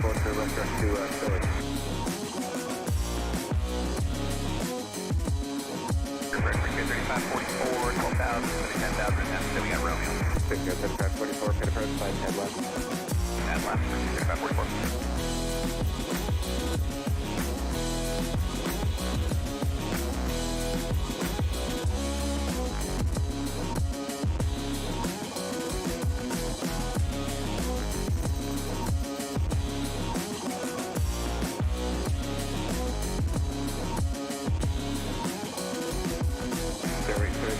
1044 to restaurant to Philly. Record 3544, 12,000, 10,000, then we got Romeo. Victor 3544, pit approach, 510 left. And left, 3544.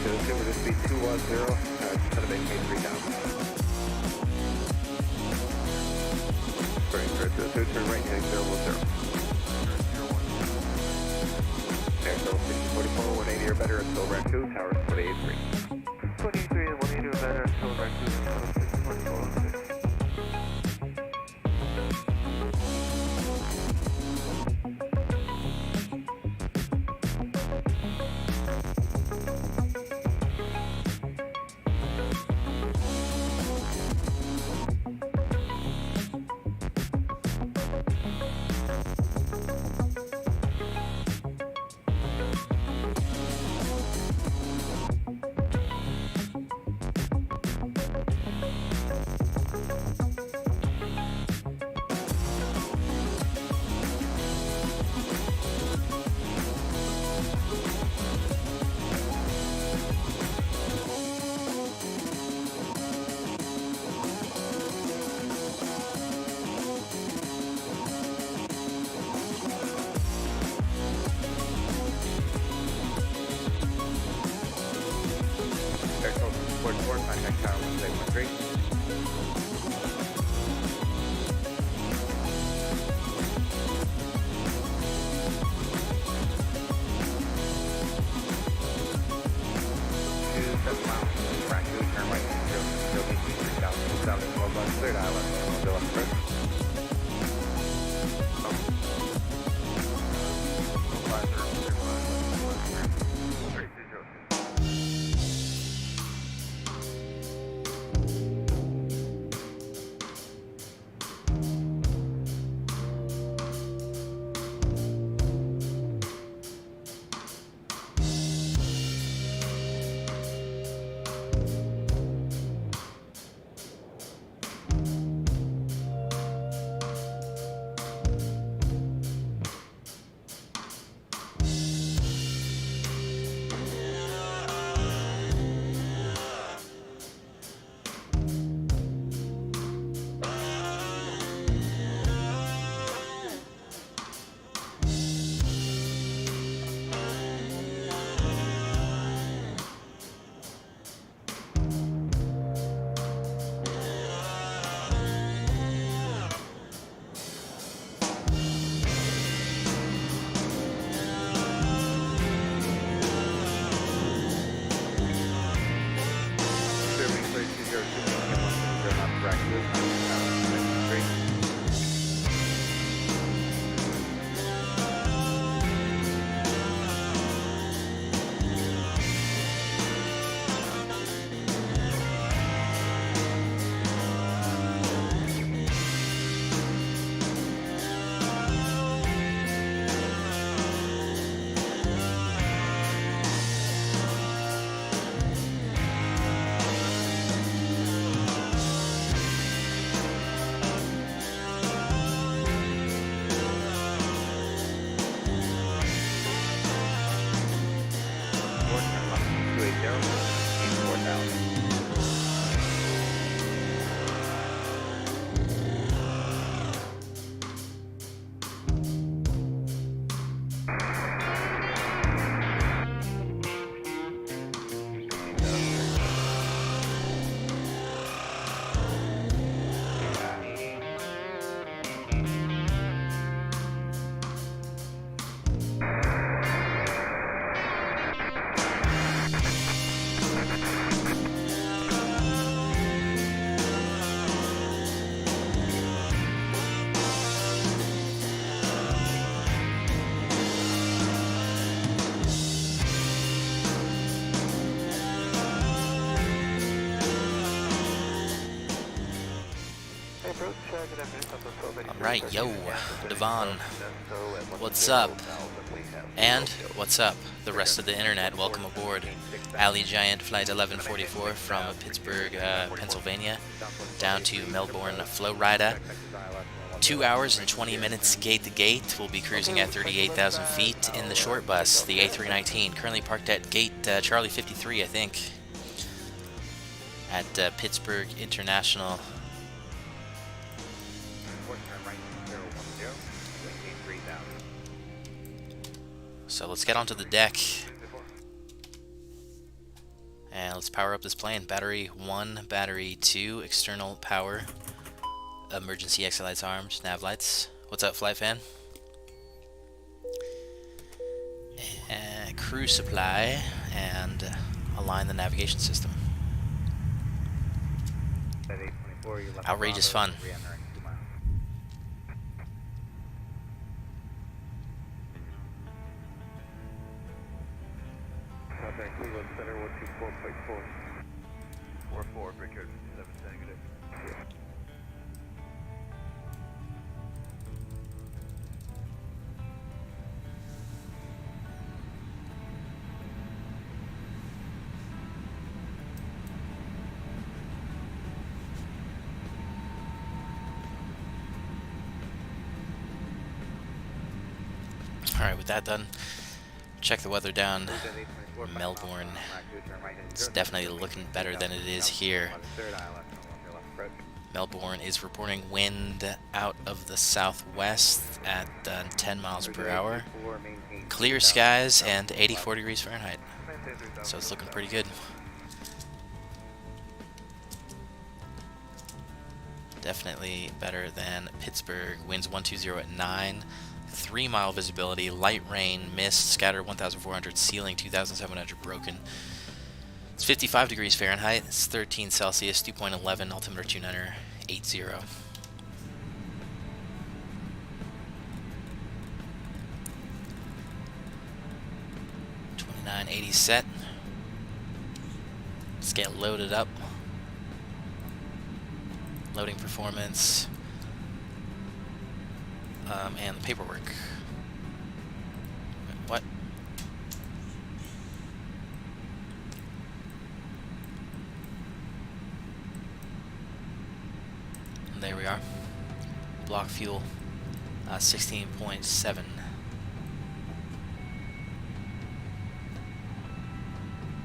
With the speed 210, set of maintain 3000. Sorry, turn right, heading 010. Air Total 6044, 180 or better, until rack 2, tower 483. 23 and 180 or better, until rack 2, tower 644. Alright, yo, Devon, what's up? And what's up, the rest of the internet? Welcome aboard Allegiant Flight 1144 from Pittsburgh, Pennsylvania, down to Melbourne, Florida. 2 hours and 20 minutes gate to gate. We'll be cruising at 38,000 feet in the short bus, the A319, currently parked at gate Charlie 53, I think, at Pittsburgh International. So let's get onto the deck and let's power up this plane. Battery 1, battery 2, external power, emergency exit lights armed, nav lights. What's up, flight fan? And crew supply, and align the navigation system. Outrageous fun. Cleveland Center 124.4. 44, Richard, 7 negative. Alright, with that done, check the weather down Melbourne. It's definitely looking better than it is here. Melbourne is reporting wind out of the southwest at 10 miles per hour. Clear skies and 84 degrees Fahrenheit. So it's looking pretty good. Definitely better than Pittsburgh. Winds 120 at 9. 3-mile visibility, light rain, mist, scattered 1,400, ceiling 2,700, broken. It's 55 degrees Fahrenheit, it's 13 Celsius, 2.11, altimeter 29er, 80. 2980 set. Let's get loaded up. Loading performance. And the paperwork. What? And there we are. Block fuel, 16.7.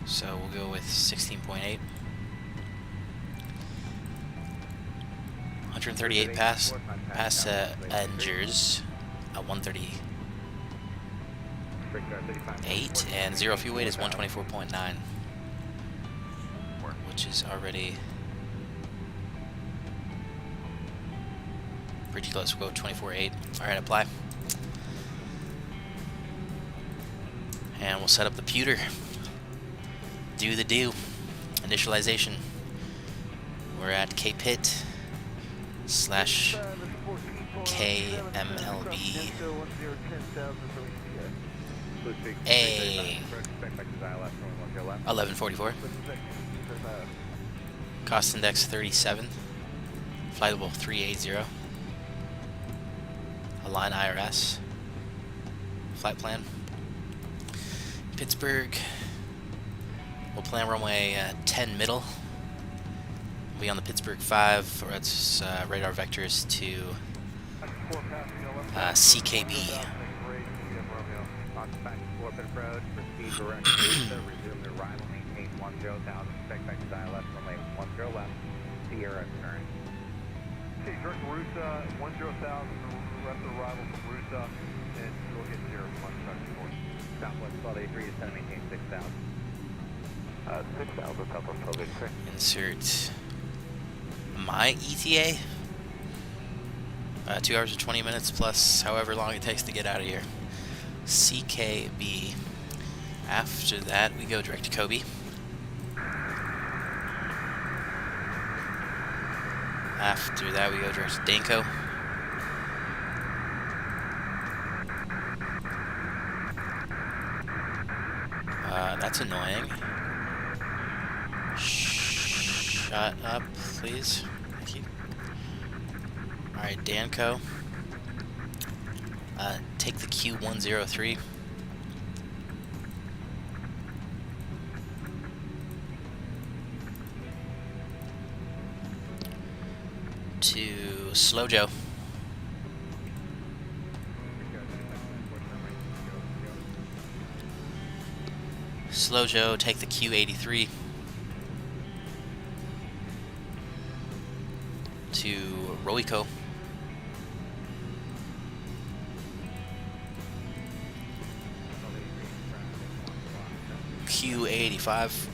So we'll go with 16.8. 138 passengers, 138, and zero fuel weight is 124.9, which is already pretty close. We'll go 24.8. Alright, apply. And we'll set up the pewter. Do the do. Initialization. We're at KPIT / KMLB A 1144. Cost index 37. Flightable 380. Align IRS. Flight plan. Pittsburgh. We'll plan runway 10 middle. We'll be on the Pittsburgh 5, or its radar vectors to CKB. Sierra current. Okay, direct Rusa, 10,000, rest of arrival from Rusa, and we'll get 0 from Southwest 1283 is going to maintain 6,000. 6,000, Southwest 1283. Insert my ETA. 2 hours and 20 minutes plus however long it takes to get out of here. CKB. After that, we go direct to COBBE. After that, we go direct to DANCO. That's annoying. Shut up, please. Thank you. Alright, DANCO. Take the Q103. To SLOJO. SLOJO, take the Q83. To ROYCO. Q85.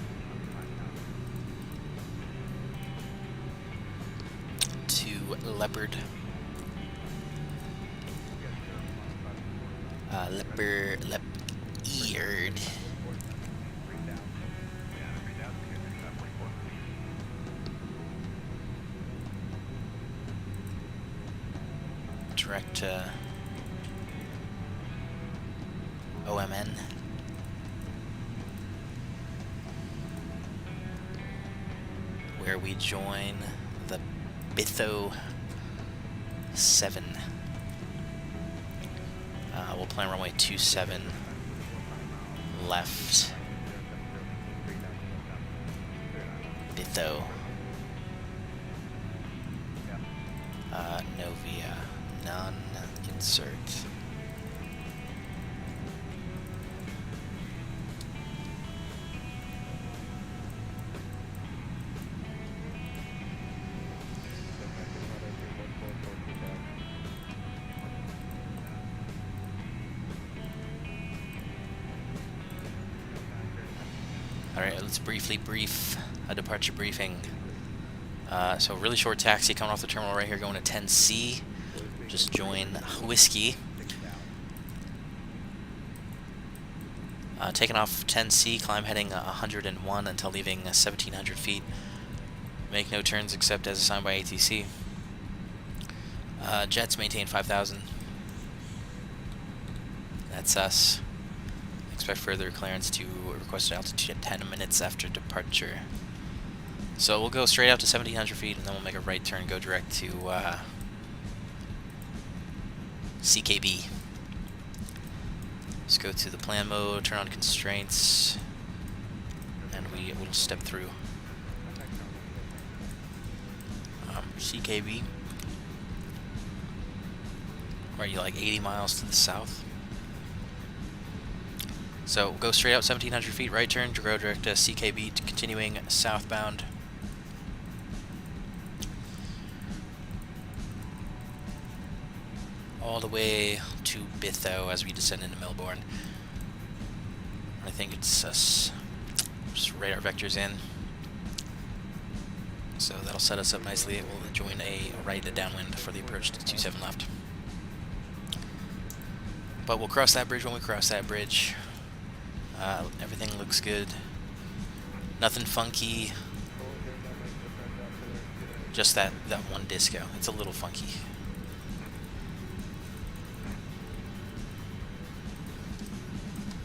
To LPERD. LPERD. Direct to OMN. Where we join the Bitho 7. We'll plan runway 27 left. Bitho. Novia. Non-insert. Alright, let's briefly brief a departure briefing. So really short taxi coming off the terminal right here going to 10C. Just join Whiskey. Taking off 10C, climb heading 101 until leaving 1,700 feet. Make no turns except as assigned by ATC. Jets maintain 5,000. That's us. Expect further clearance to requested altitude at 10 minutes after departure. So we'll go straight out to 1,700 feet and then we'll make a right turn and go direct to CKB. Let's go to the plan mode, turn on constraints, and we will step through. CKB. Are you like 80 miles to the south? So we'll go straight out 1,700 feet, right turn, to go direct to CKB, continuing southbound. All the way to Bitho as we descend into Melbourne. I think it's us. Just radar vectors in. So that'll set us up nicely. We'll join a right downwind for the approach to 27 left. But we'll cross that bridge when we cross that bridge. Everything looks good. Nothing funky. Just that one disco. It's a little funky.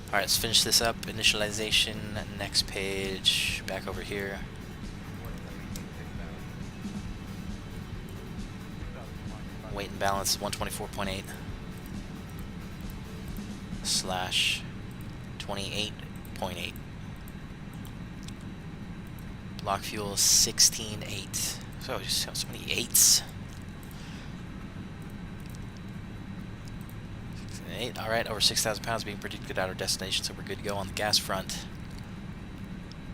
Alright, let's finish this up. Initialization, next page, back over here. Weight and balance 124.8 slash 28.8. Block fuel 16.8. So just have so many 8s. 8. Alright, over 6,000 pounds being predicted at our destination, so we're good to go on the gas front.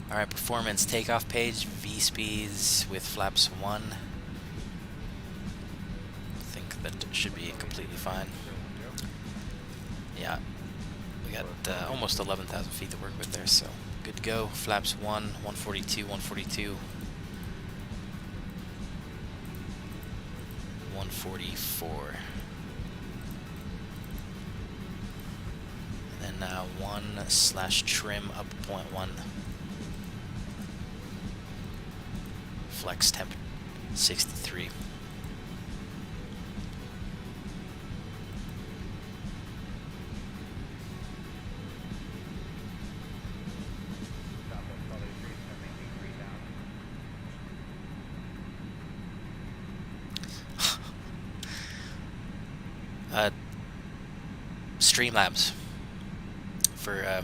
Alright, performance takeoff page, V speeds with flaps 1. I think that should be completely fine. Yeah, we got almost 11,000 feet to work with there, so good to go. Flaps 1, 142, 142. 144. And then 1/trim up 0.1. Flex temp 63. Streamlabs for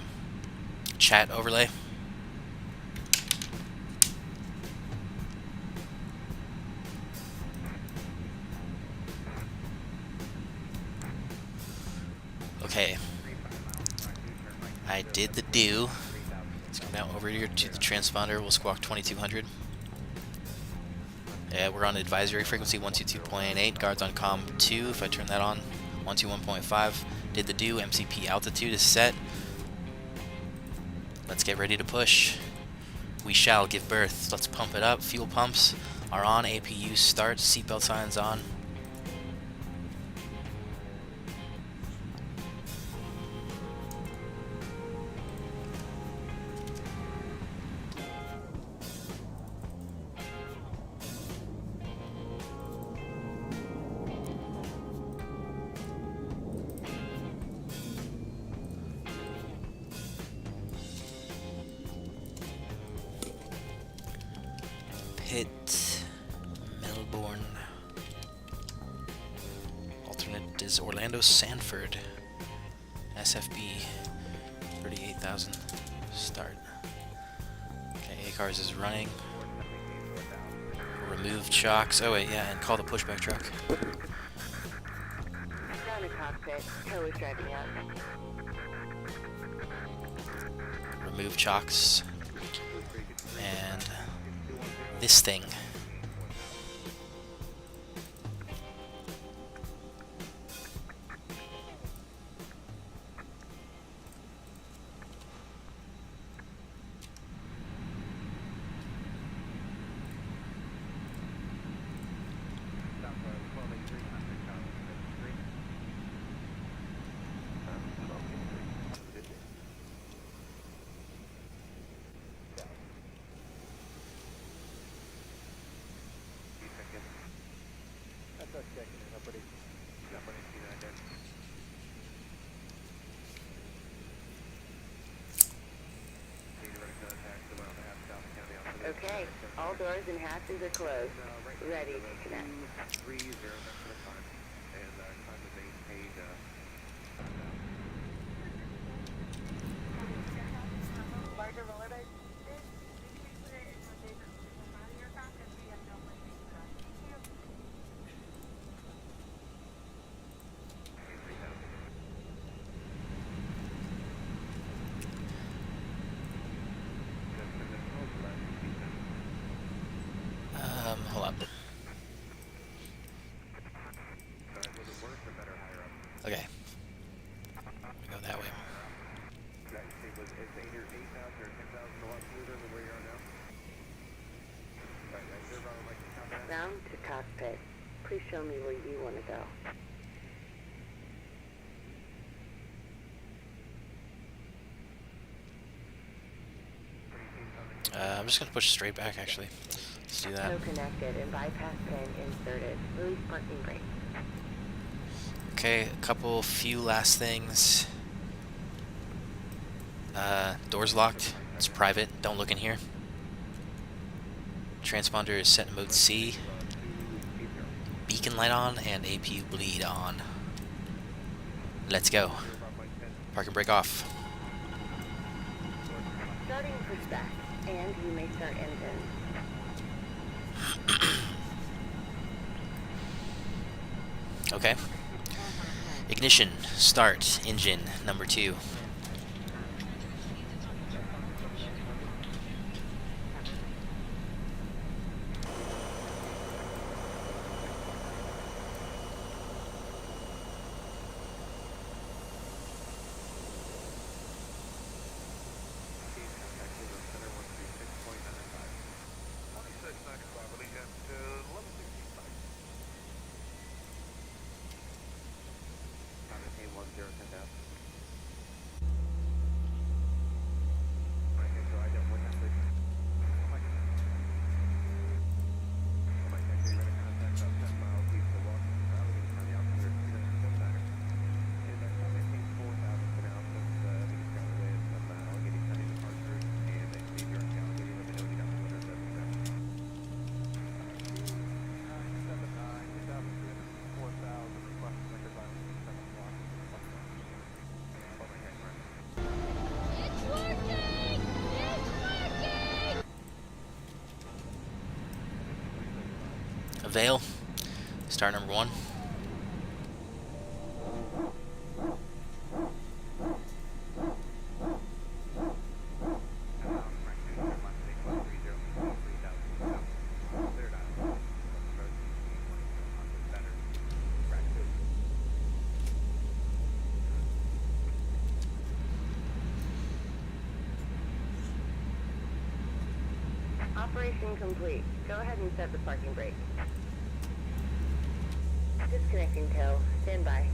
chat overlay. Okay, I did the do. Let's go now over here to the transponder. We'll squawk 2200. Yeah, we're on advisory frequency 122.8. Guards on comm 2. If I turn that on, 121.5. Did the do. MCP altitude is set. Let's get ready to push. We shall give birth. Let's pump it up. Fuel pumps are on. APU start. Seatbelt signs on. Pitt, Melbourne. Alternate is Orlando Sanford. SFB 38,000. Start. Okay, ACARS is running. Remove chocks. Oh wait, yeah, and call the pushback truck. Down to cockpit. Tow is driving up. Remove chocks. And this thing. Okay, all doors and hatches are closed. Ready to connect. Hold up. Okay. Go that way. Down to cockpit. Please show me where you want to go. I'm just gonna push straight back actually. Let's do that. Tow connected and bypass pin inserted. Release parking brake. Okay, a few last things. Doors locked. It's private. Don't look in here. Transponder is set in mode C. Beacon light on and APU bleed on. Let's go. Park and brake off. Starting pushback, and you may start engine. Okay. Ignition. Start. Engine number 2. Avail, star number 1. Operation complete. Go ahead and set the parking brake. Disconnecting tow. Stand by.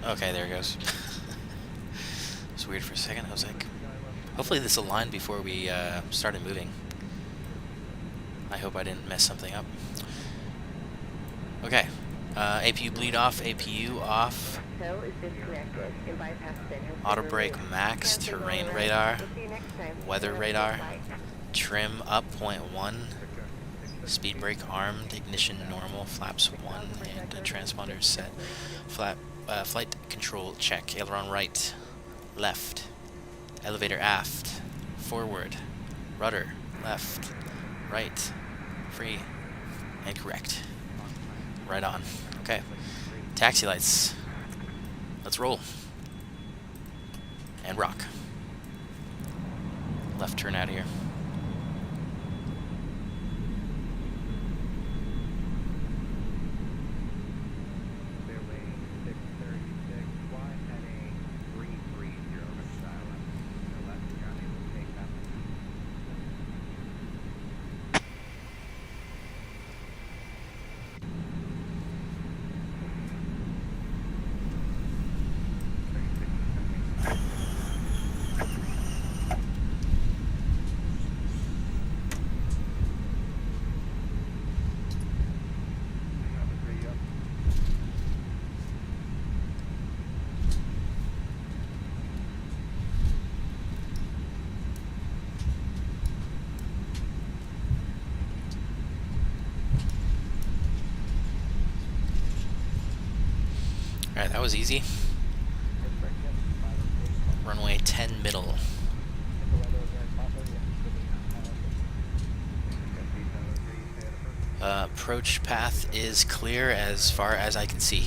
Okay, there it goes. It was weird for a second. I was like, hopefully this aligned before we started moving. I hope I didn't mess something up. Okay, APU bleed off, APU off. Tow is disconnected and bypass bin has Auto been brake removed. max, Cancel terrain going radar, right. We'll see you next time. weather Have a radar, good flight. trim up 0.1, speed brake armed, ignition normal, flaps 1, and the transponder set. Flight control check, aileron right, left, elevator aft, forward, rudder, left, right, free, and correct. Right on. Okay. Taxi lights. Let's roll. And rock. Left turn out of here. Alright, that was easy. Runway 10 middle. Approach path is clear as far as I can see.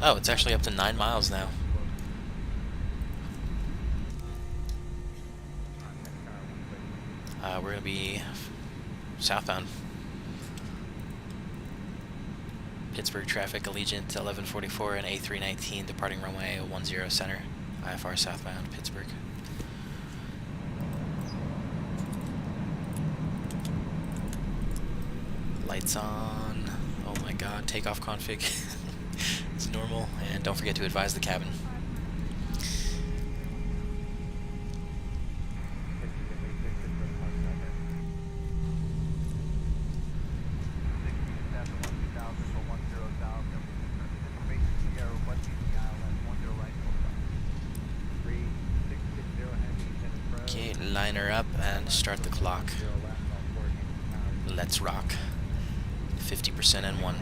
Oh, it's actually up to 9 miles now. We're gonna be southbound. Pittsburgh traffic, Allegiant 1144 and A319 departing runway 10 center, IFR southbound, Pittsburgh. Lights on. Oh my god, takeoff config. It's normal, and don't forget to advise the cabin. Okay, line her up and start the clock. Let's rock. 50% N1.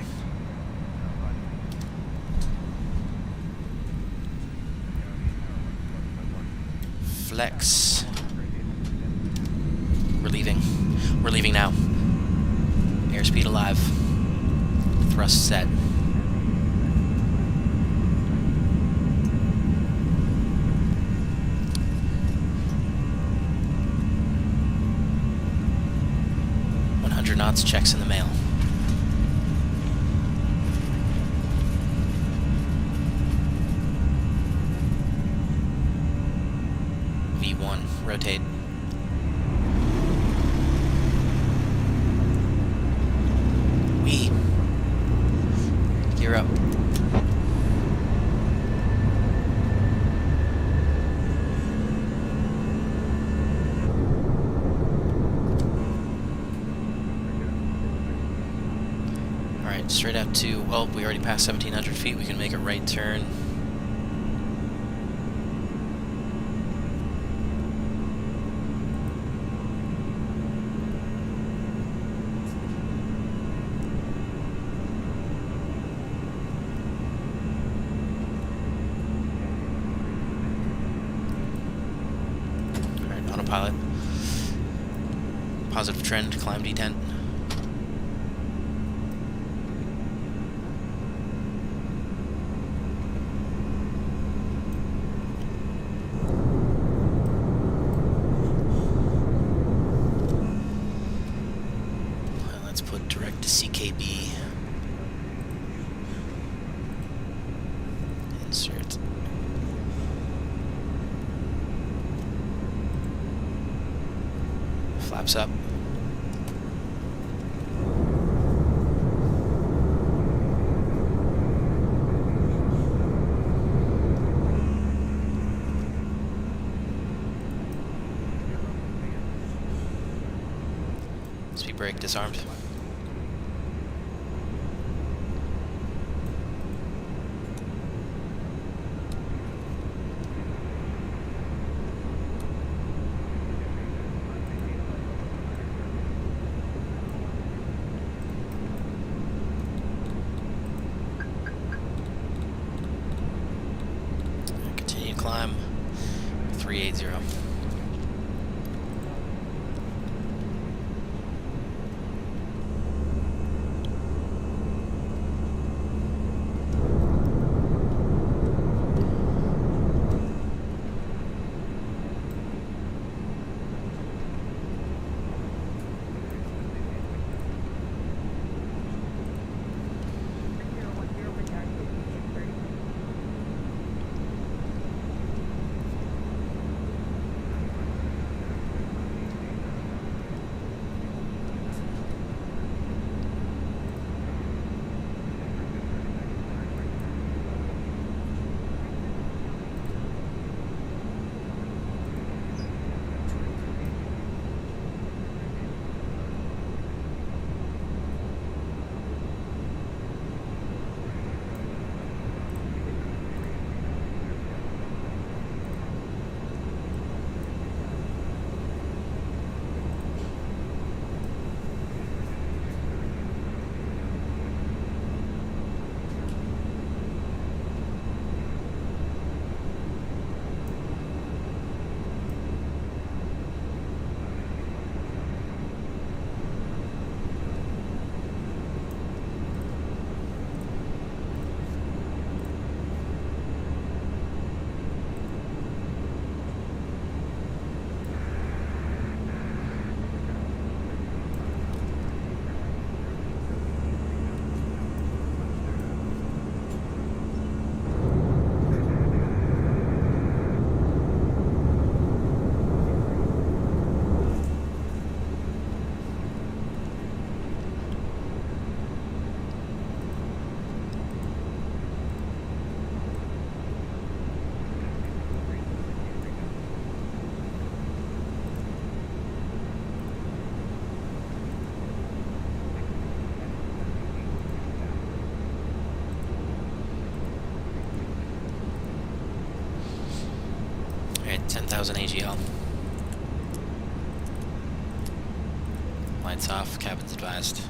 Flex. We're leaving. We're leaving now. Airspeed alive. Thrust set. Knots, checks in the mail. V1, rotate. We. Gear up. Straight out to, well, we already passed 1,700 feet. We can make a right turn. Alright, autopilot. Positive trend, climb detent. Direct to CKB. Insert. Flaps up. Speed brake disarmed. Climb 380. Alright, 10,000 AGL. Lights off, cabin's advised.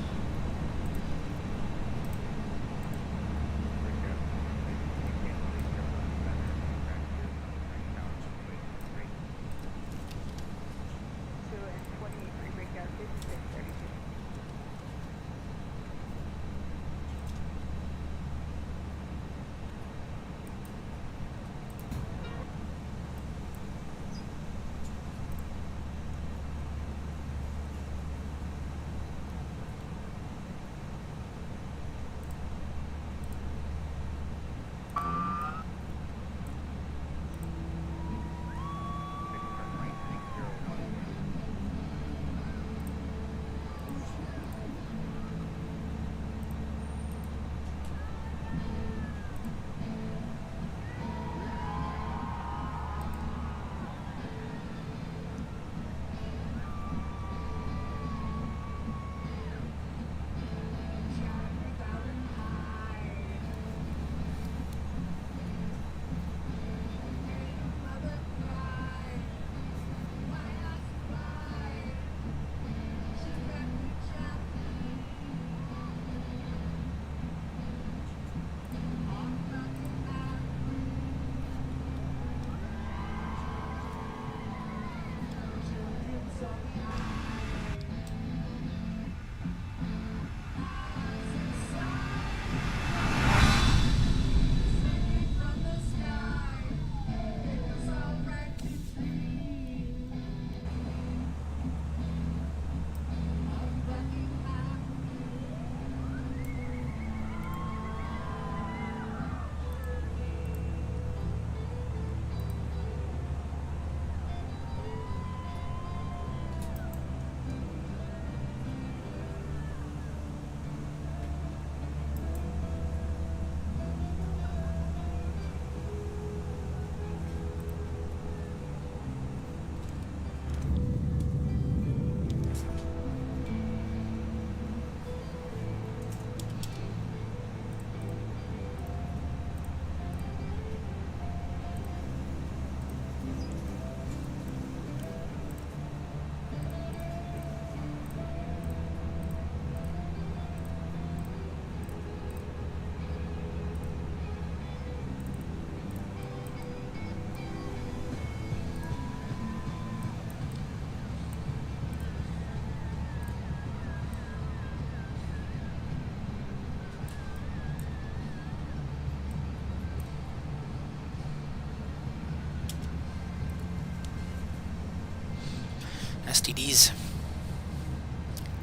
STDs.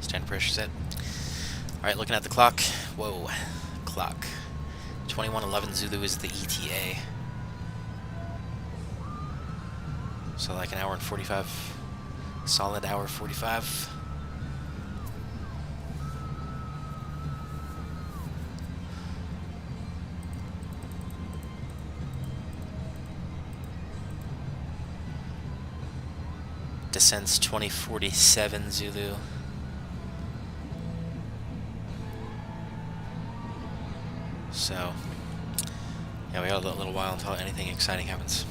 Standard pressure set. Alright, looking at the clock. Whoa. Clock. 2111 Zulu is the ETA. So like an hour and 45. Solid hour 45. Descents 2047 Zulu. So, yeah, we got a little while until anything exciting happens.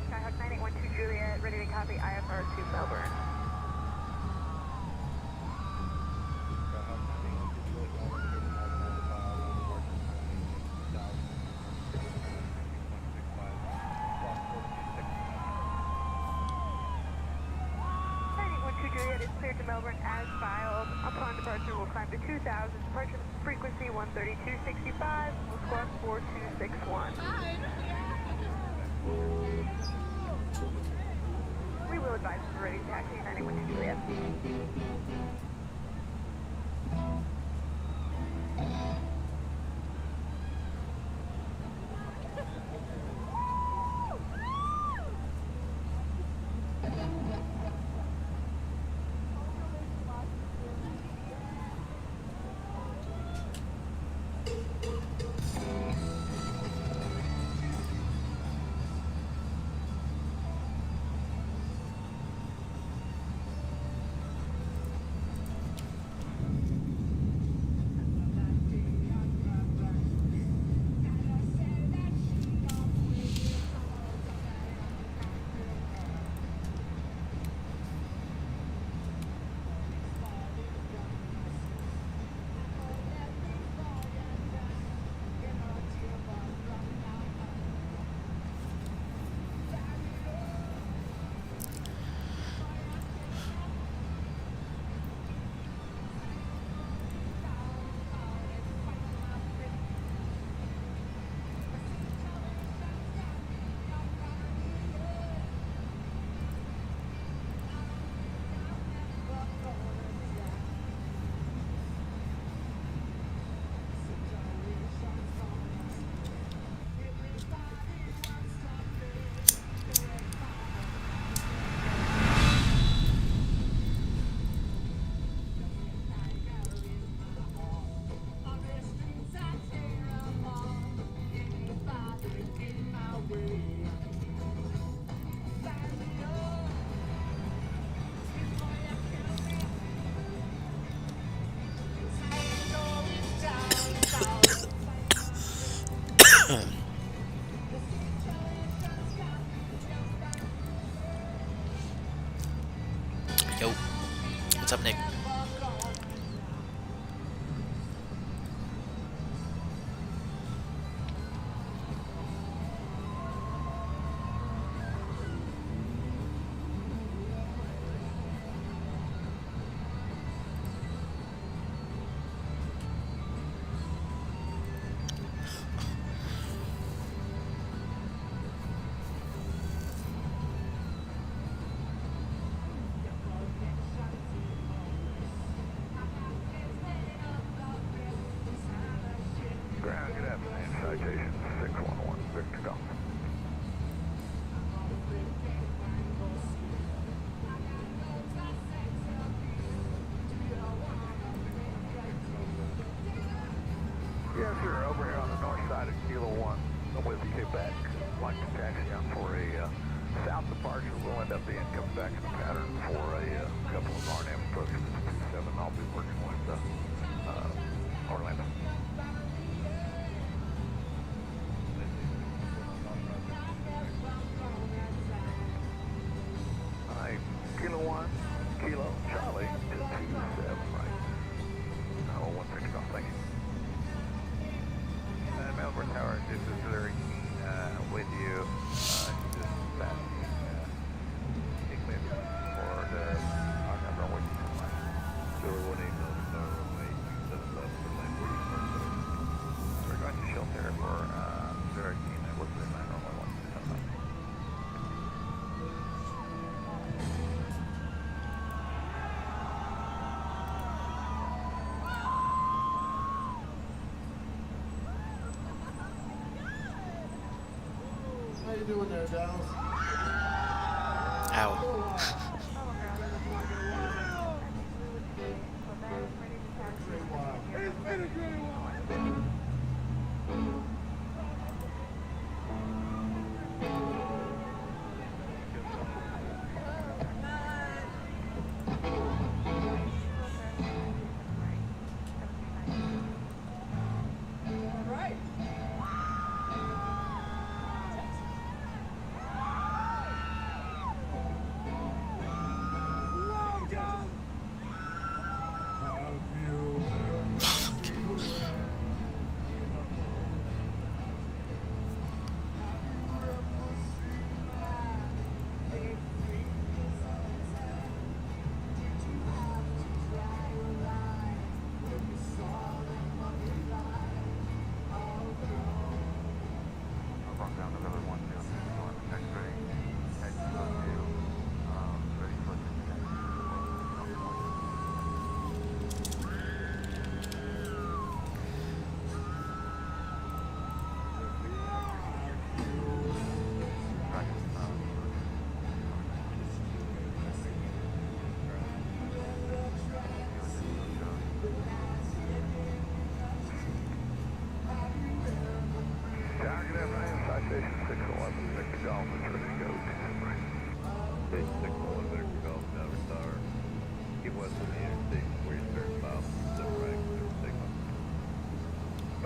Skyhawk 9812 Juliet, ready to copy IFR to Melbourne. Melbourne as filed. Upon departure, we'll climb to 2,000. Departure frequency 132.65. We'll squawk 4261. We will advise when we're ready to taxi 91 to Juliet. Yo, what's up, Nick? Ground, good afternoon. Citation 611, Victor Golf. Yes, sir. Over here on the north side of Kilo 1 with Quebec. Like to taxi on for a south departure. We'll end up being coming back in the pattern for a couple of RNM approaches to 27. I'll be working with Orlando. Kilo 1, Kilo, Charlie, 227, right. Oh, 160 off, thank you. Melbourne Tower, this is Larry with you. Just passing Eclipse for the our number one. 018 runway 27 left for lane 44. We're going to shelter for 018 and we're putting 9 runway 1. How you doing there, Dallas? Ow. It's been a great while.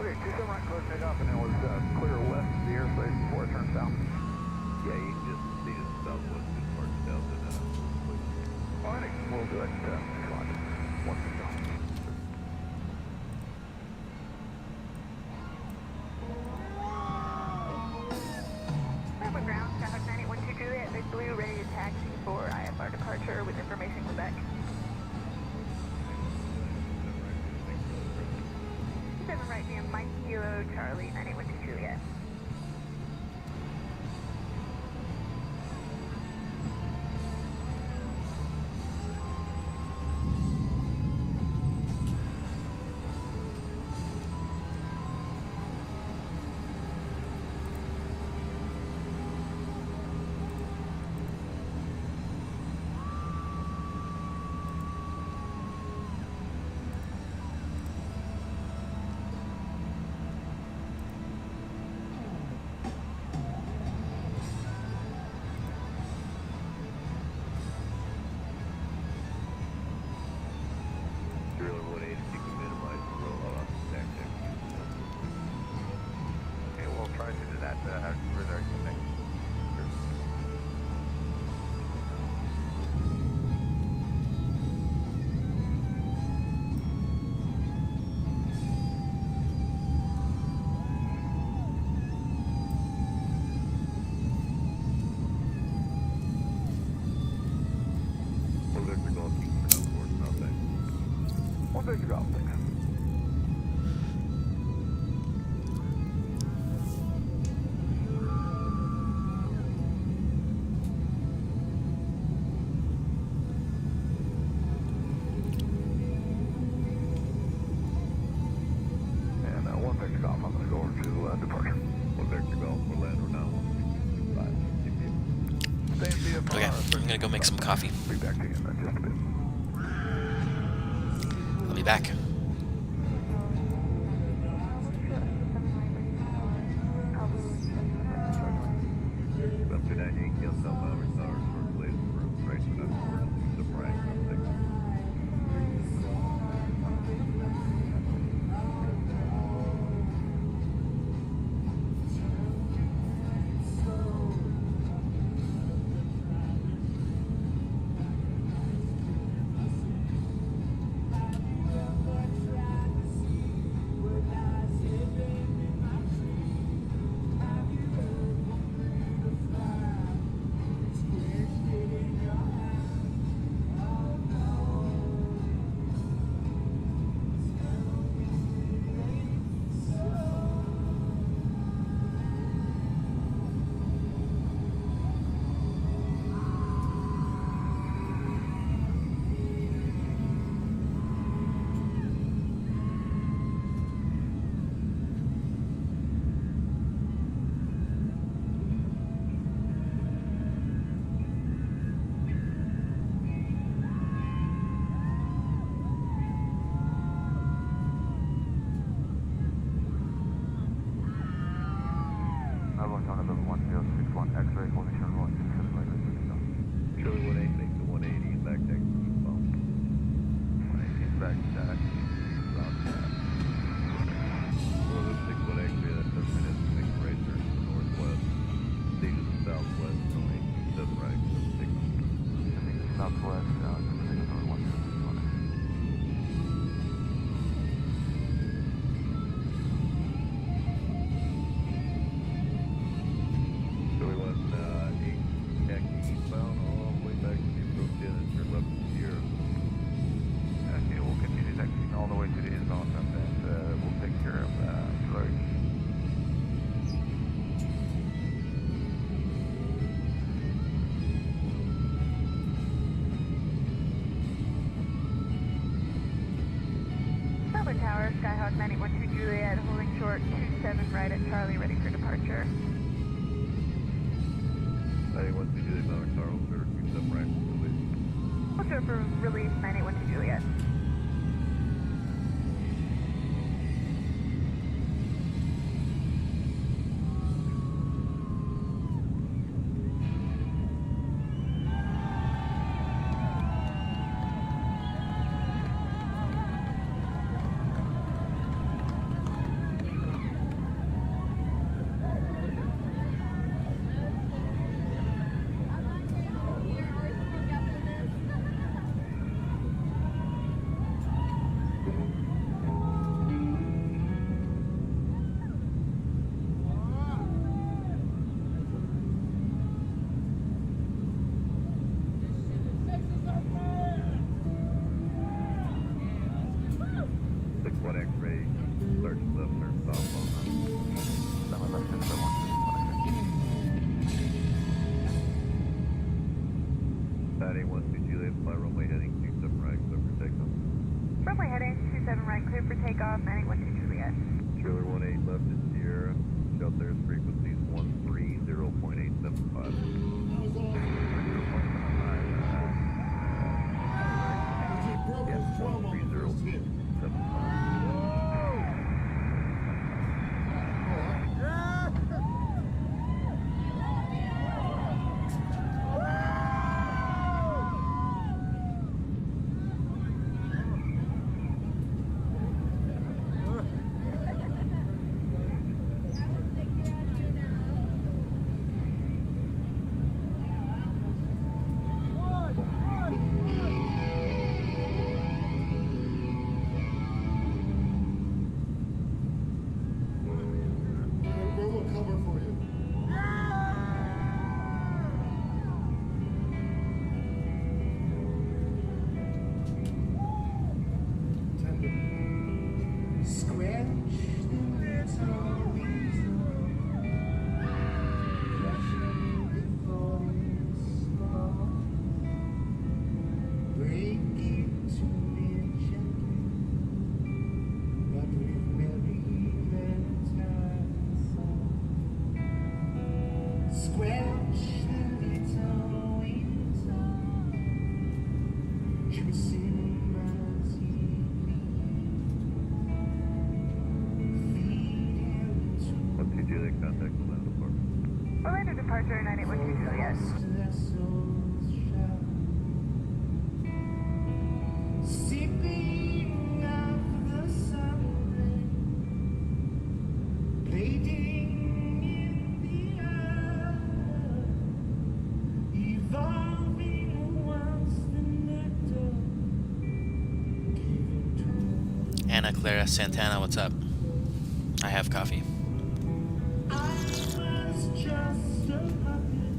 Okay, 27 right, close takeoff, and it was clear west of the airspace before it turned south. Yeah, you can just see the southwest as far as Delta. Alrighty, we'll do it. Once it's done. Melbourne ground, Skyhawk 912 Juliet, Big Blue, ready to taxi for IFR departure with information Quebec. 7 right, via Mike Kilo, Charlie, 912 Juliet. Okay, I'm gonna go make some coffee. Be back to you in just a bit. I'll be back. Tower, Skyhawk 912 Juliet, holding short 27 right at Charlie, ready for departure. 912 Juliet, Mountain Tower, 27 right, release. Hold short for release 912 Juliet. search left turn south on left hand side 165. Patty 1 Juliet, fly runway heading 27 right, clear for takeoff. Runway heading 27 right, clear for takeoff, landing 12 Juliet. Trailer 18 left is Sierra, shelters frequencies 130.875. Yes, 130.75. Where will cover for you? Tender. Scratch the little reason. Break it to me gently, but with merry valentine's song. Scratch the little winter, kissing my TV. What 2 Juliet, contact Orlando Department. Orlando departure 981 Juliet. Sipping of the sunlight, bleeding in the air, evolving once the nectar given to Ana Clara Santana, what's up? I have coffee. I was just a puppet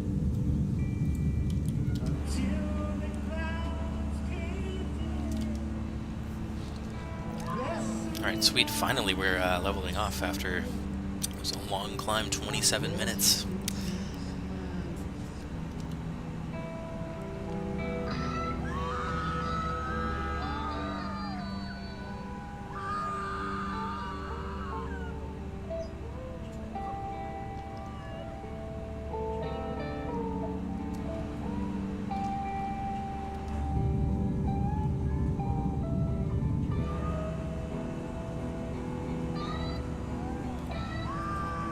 until the clouds came in. Alright, sweet. Finally, we're leveling off after it was a long climb, 27 minutes.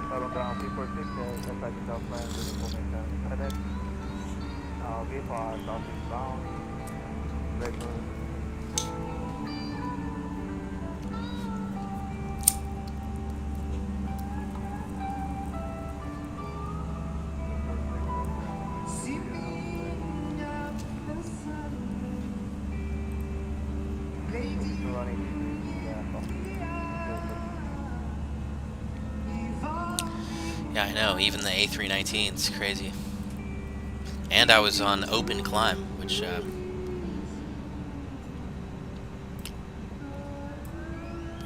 Southbound down 346, inside the Southland, information headed. Gate for southeast bound, red moon. Sipping of the sunlight, bleeding Running Yeah, I know, even the A319 is crazy. And I was on open climb, which,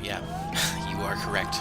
yeah, you are correct.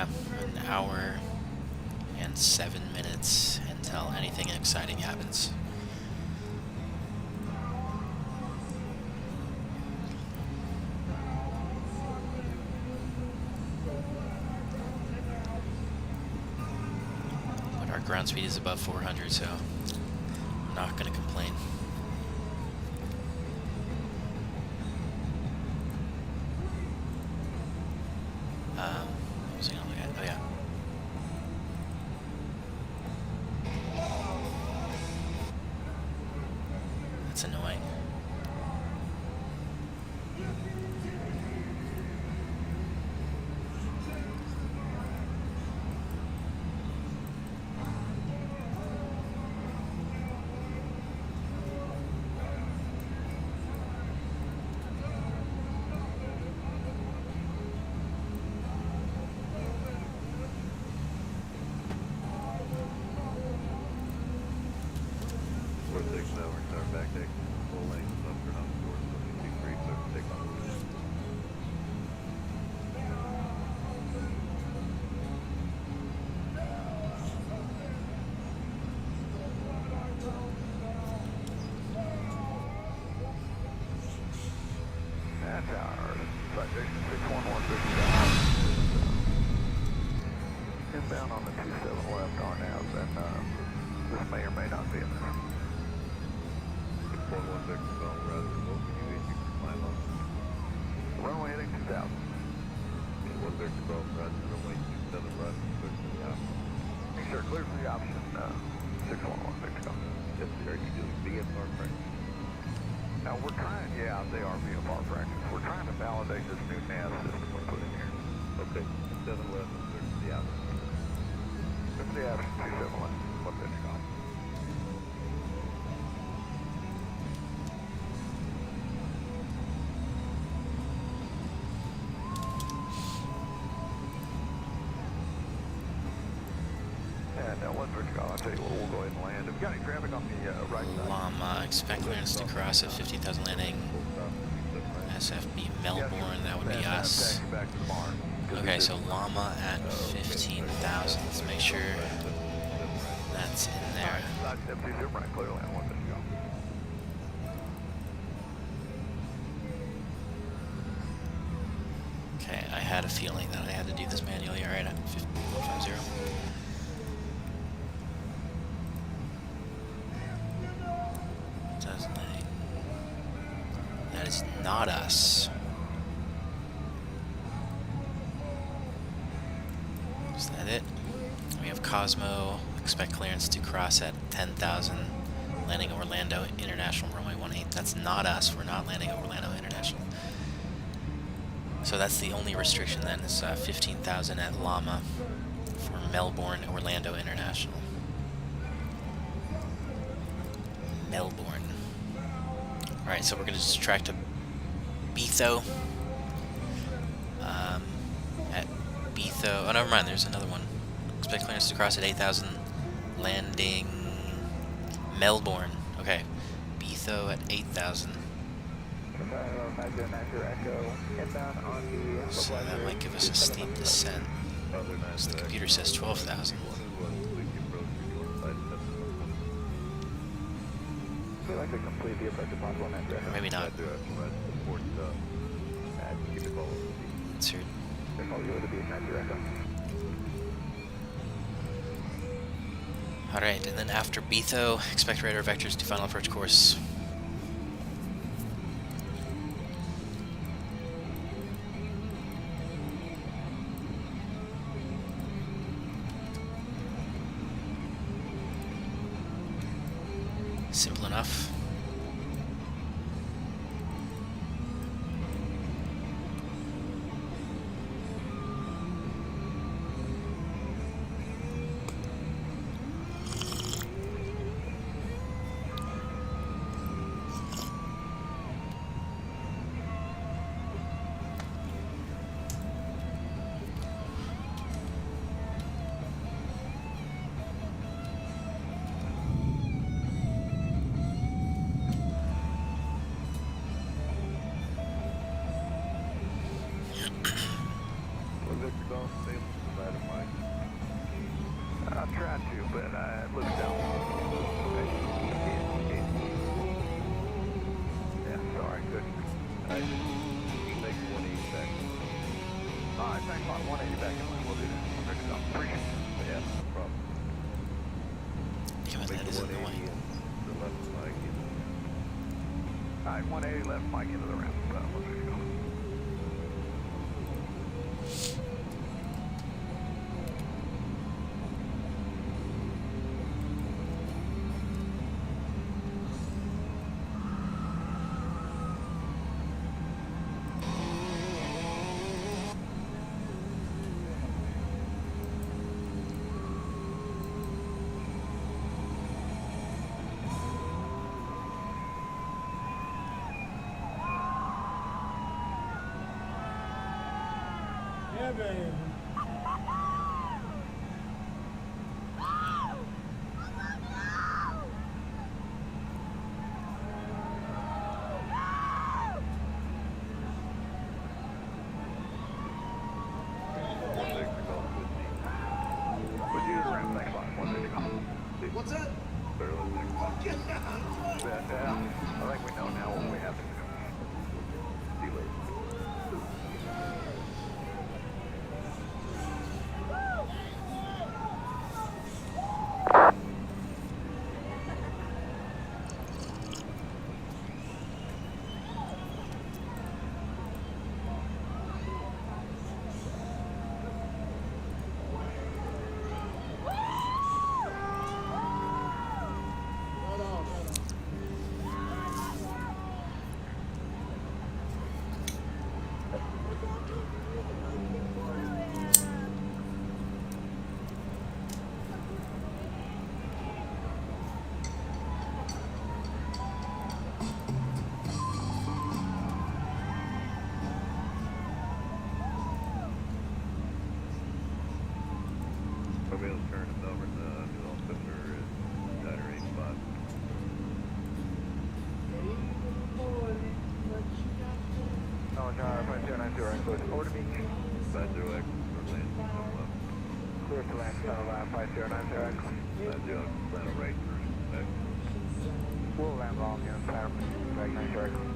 yeah, an hour and 7 minutes until anything exciting happens. But our ground speed is above 400, so I'm not going to complain. What was I gonna look at? Oh yeah. That's annoying. Inbound on the 27 left on out, and this may or may not be in there. 641 Victor Bell, rather, what can you issue for climb up? Runway heading 2000. 1 Victor Bell, rather, runway 27 left, clear for the option. Make sure clear for the option, 611 Victor Bell. Yes, sir, are you doing VFR practice? Now we're trying, yeah, they are VFR practice. We're trying to validate this new NAS system we put in here. Okay, 7 left, clear for the option. Clear for the option, 27 left, 1 Victor Bell. I'll tell you what, we'll go ahead and land. Have you got any traffic on the right side? Llama, expect clearance to cross at 15,000 landing. SFB Melbourne, that would be us. Okay, so Llama at 15,000. Let's make sure that's in there. Okay, I had a feeling that I had to do this manually. Alright, at 150. That is not us. Is that it? We have Cosmo, expect clearance to cross at 10,000, landing Orlando International runway 18. That's not us, we're not landing Orlando International. So that's the only restriction then, is 15,000 at Llama for Melbourne Orlando International. Melbourne. Alright, so we're going to just track to Betho. At Betho. Oh, never mind, there's another one. Expect clearance to cross at 8,000. Landing Melbourne. Okay. Betho at 8,000. So that might give us a steep descent. So the computer says 12,000. Or maybe not. Insert. Alright, and then after Betho, expect radar vectors to final approach course. Simple enough. Alright, 180 left, Mike into the ramp. 160. Yeah, baby. What's that? Yeah, I think we know now what we have to do. See you later. Mobile turn is over the new officer is Diner 85. No, John, 5090, clear to Florida Beach. 50X, or land, Clear to land, center line, 5090. 50, land right, first, We'll land long in center, back 90.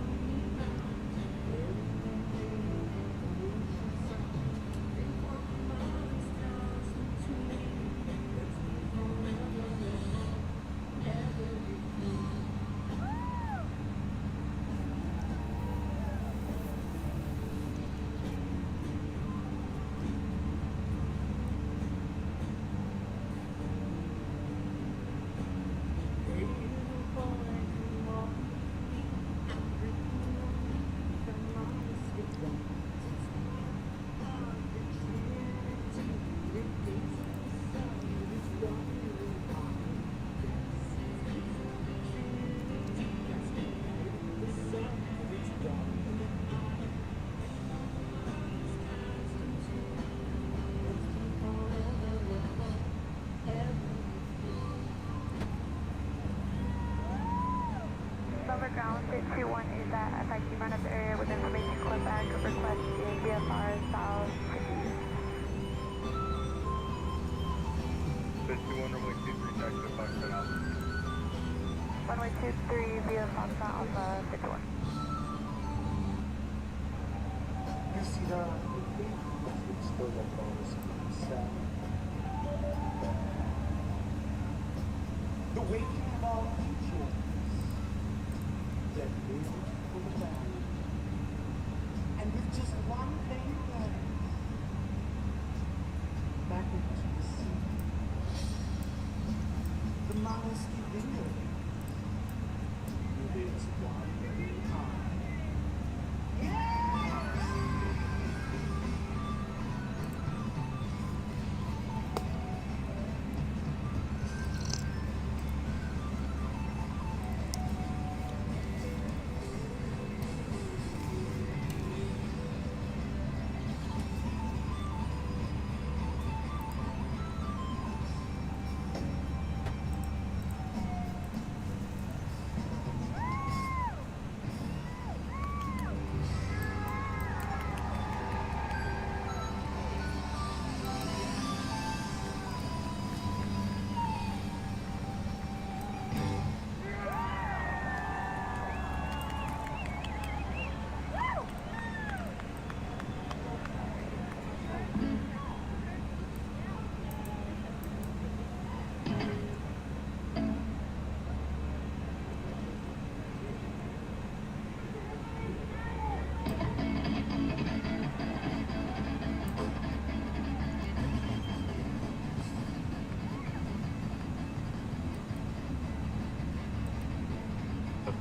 Silver ground 621 is that effective run of the area with information clip back of request VFR south 51 runway 23, taxi to Foxtrot Alpha. runway 23 via Foxtrot Alpha 51. You see that? It's still got bonus. The waking of all creatures that live for the valley. And with just one thing left, back into the sea. The modesty lingers with its wandering heart.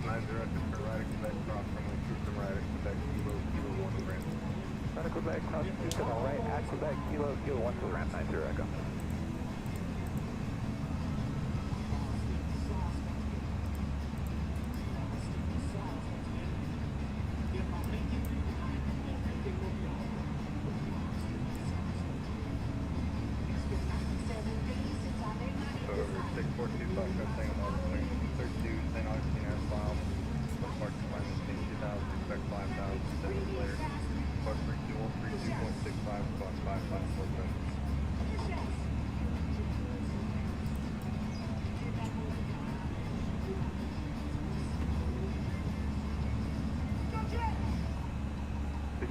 90, turn right at Quebec, cross runway 27 right at Quebec, Kilo 1 to ramp. Right at Quebec, cross 27 right at Quebec, Kilo 1 to ramp 90 Echo.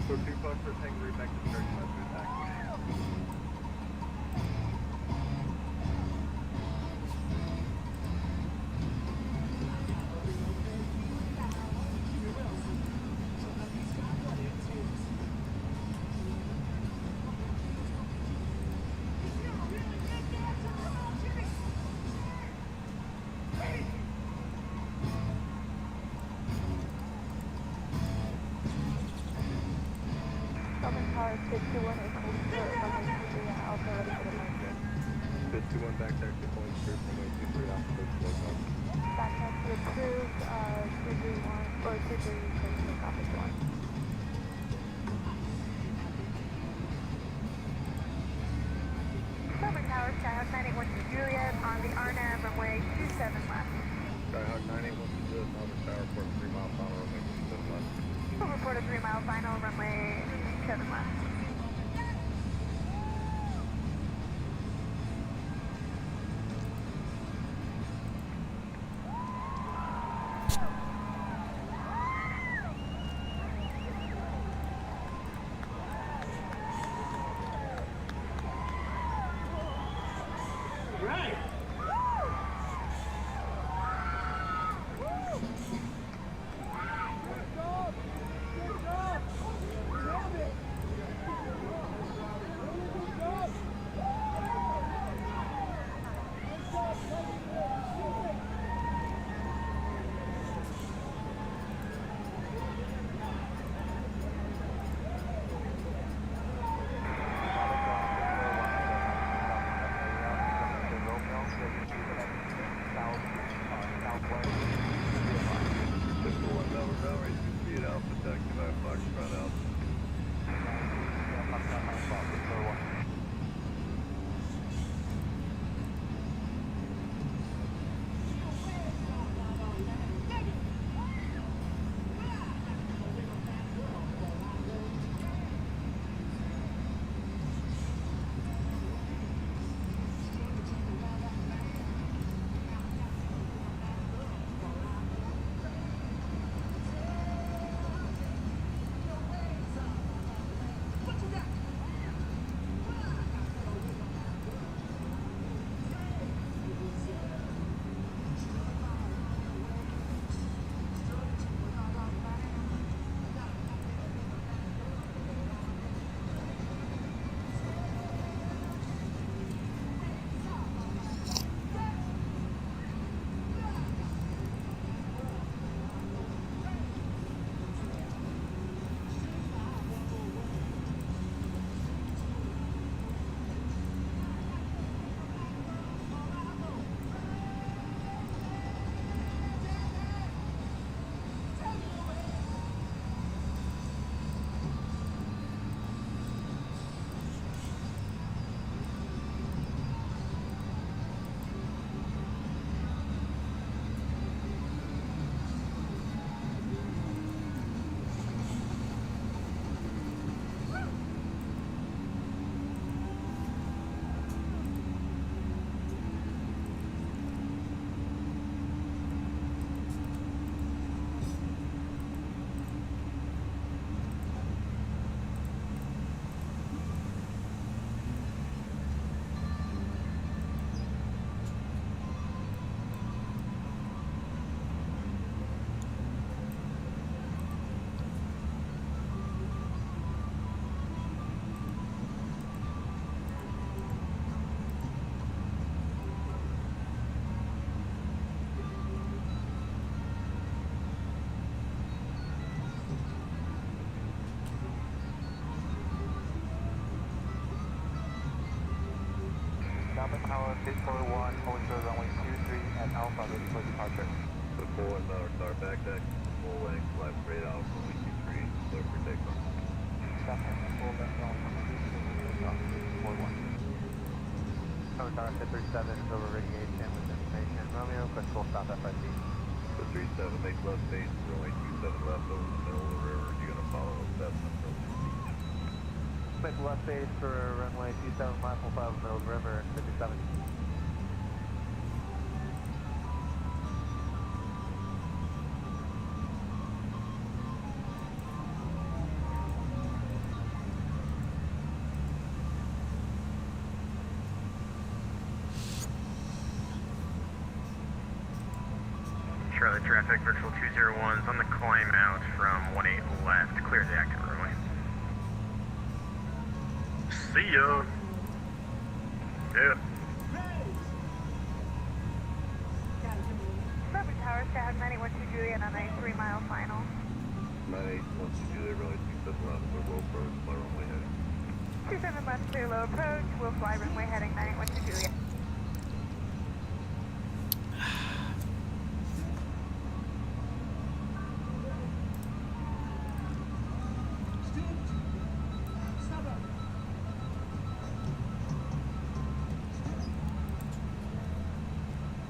So 2 Fox for Tango back to start to attack. Pit 21 is holding short runway 23 Alpha ready for the merger. Pit 21 back there, keep going straight runway 23 Alpha ready for the merger. Back taxi approved, 231, or 23 copy 1. Melbourne Tower, Skyhawk 981 Juliet on the RNAV runway 27 left. Skyhawk 981 Juliet, Melbourne Tower, report 3 mile final runway 27 left. We'll report a 3 mile final runway 7 left. 641, hold short runway 23 at Alpha, ready for departure. The 4 and start back deck, full length, fly straight out, runway 23, clear for takeoff. Full left on 41. Tower Tower 37 is over radiation with information. Romeo, quick full stop FIC. The 37, make left base, runway 27 left over the middle of the river. You're going to follow Cessna from the beach. Make left base for runway 27 left, we'll follow the middle of the river, 57. Charlotte traffic, virtual 201's on the climb out from 18 left, clear the active runway. See ya! Yeah. Traffic Tower, Skyhawk 91 Juliet on a 3-mile final. 98, once you do that, runway 27 left, so roll approach, fly runway heading. 27 left, clear low approach. We'll fly runway heading 91 Juliet.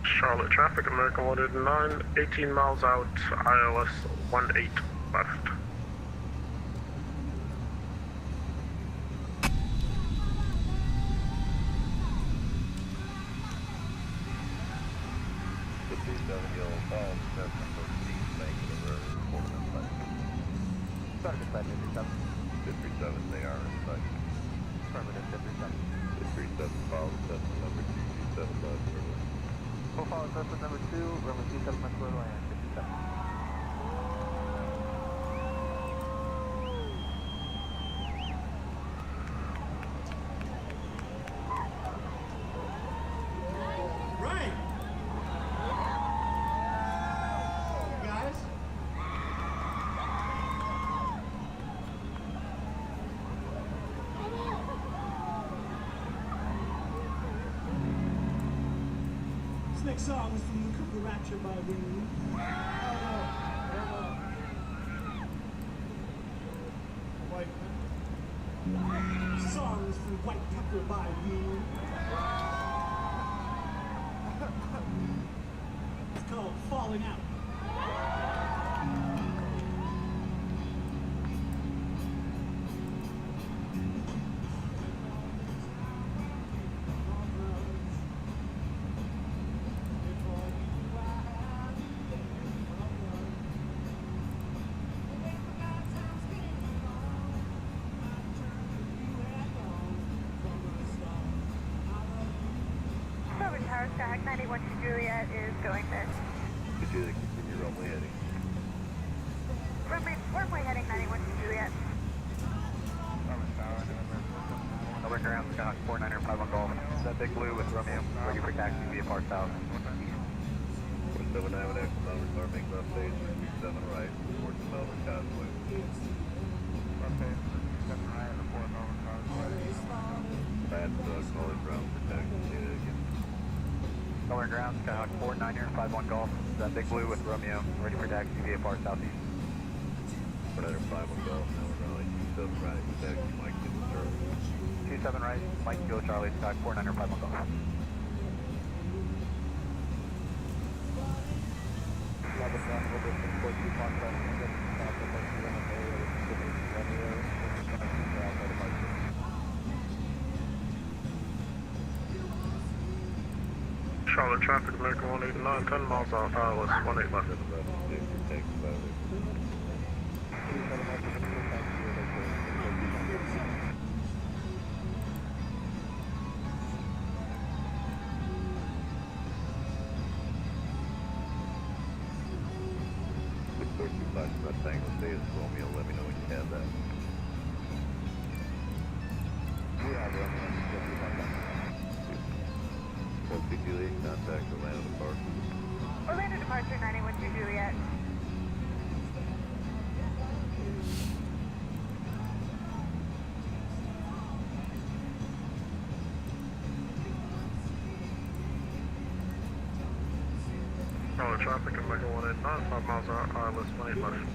Charlotte traffic, American 109, 18 miles out, ILS 18 left. The 37 yellow fall, Cessna from the beach, bank of the river, pulling in sight. Start at 57. 57, they are in sight. Affirmative, 57. The 37 follow Cessna number 227 left, river. We'll follow Cessna number 2, runway 27 left, clear to land, 57. Right. Guys. This next song is from the Cooper Rapture by Wing. This song is from White Pepper by Wing. It's called Falling Out. Traffic Tower, Skyhawk 91 Juliet is going mid. Could you continue runway heading? Runway heading 91 Juliet. Over ground, Skyhawk 4951 Golf. That big blue with Romeo, ready for taxi via Park South. 47 Avenue, Melbourne, start make left base, 27 right, towards the Melbourne Causeway. Left base, 7 right, and 4 Melbourne Causeway. That's solid ground protection, say that again. Over ground, Skyhawk 4951 Golf. That big blue with Romeo, ready for taxi via Park Southeast. Predator 5 on Golf, now we're running 27 right, taxi, Mike, get the Charlie. 27 right, Mike, Kilo Charlie, Skyhawk 4951 Golf. Charlotte traffic, American 189, 10 miles out, ILS 18 left. Tango status, Romeo, let me know when you have that. Once Juliet, contact Orlando Departure. Orlando Departure 91 Juliet. traffic and Mega 189, 5 miles ILS 18 motion.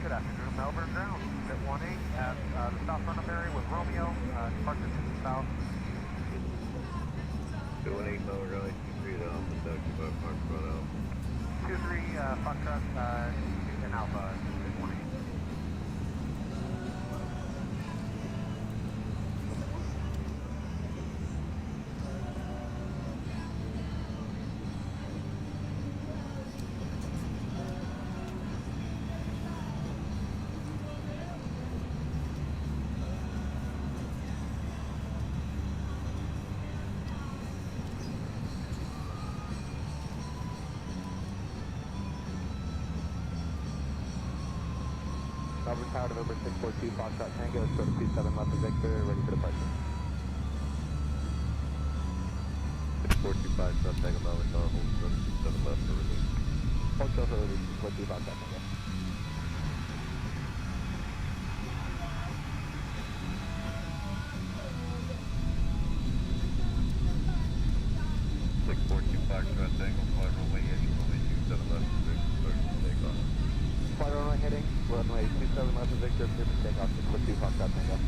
Good afternoon, Melbourne ground. At 18 at the South Runoff area with Romeo, departure to the south. 218 Melbourne Road, 23 off the Dr. Bob Park Road out. 23 Foxtrot, and Alpha, at 18. Melbourne Tower, November 642, Foxtrot Tango, let's go to 27 left of Victor, ready for departure. 425 South Tango Melbourne Tower, hold 7 left for release. Hold still for release, 42 Foxtrot Tango. Foxtrot Tango, fly runway 27 left for Victor, start to take off. Fly runway heading, runway 27 left of Victor, clear for takeoff, 642 Foxtrot Tango.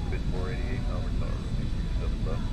Bit 488 Melbourne Tower, runway 27 left.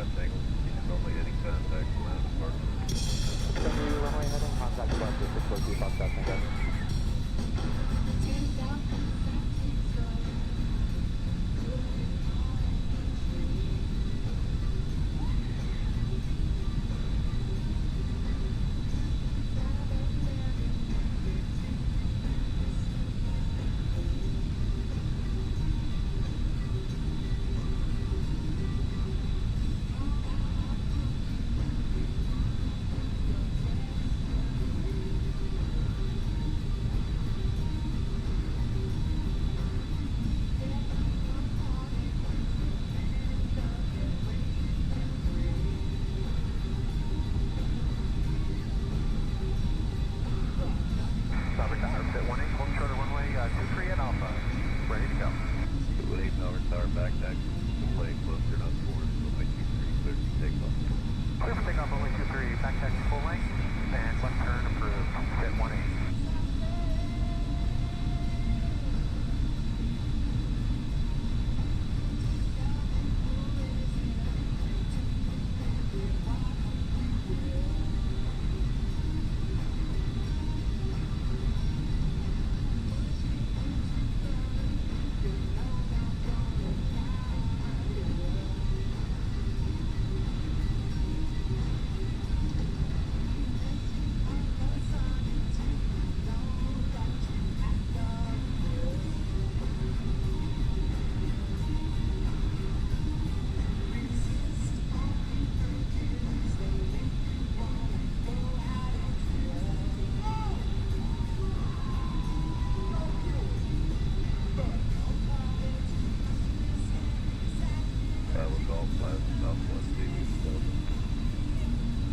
Alright, Tangle. He's normally heading contact from the departure. Runway heading, contact departure, 642 Foxtrot, Tango.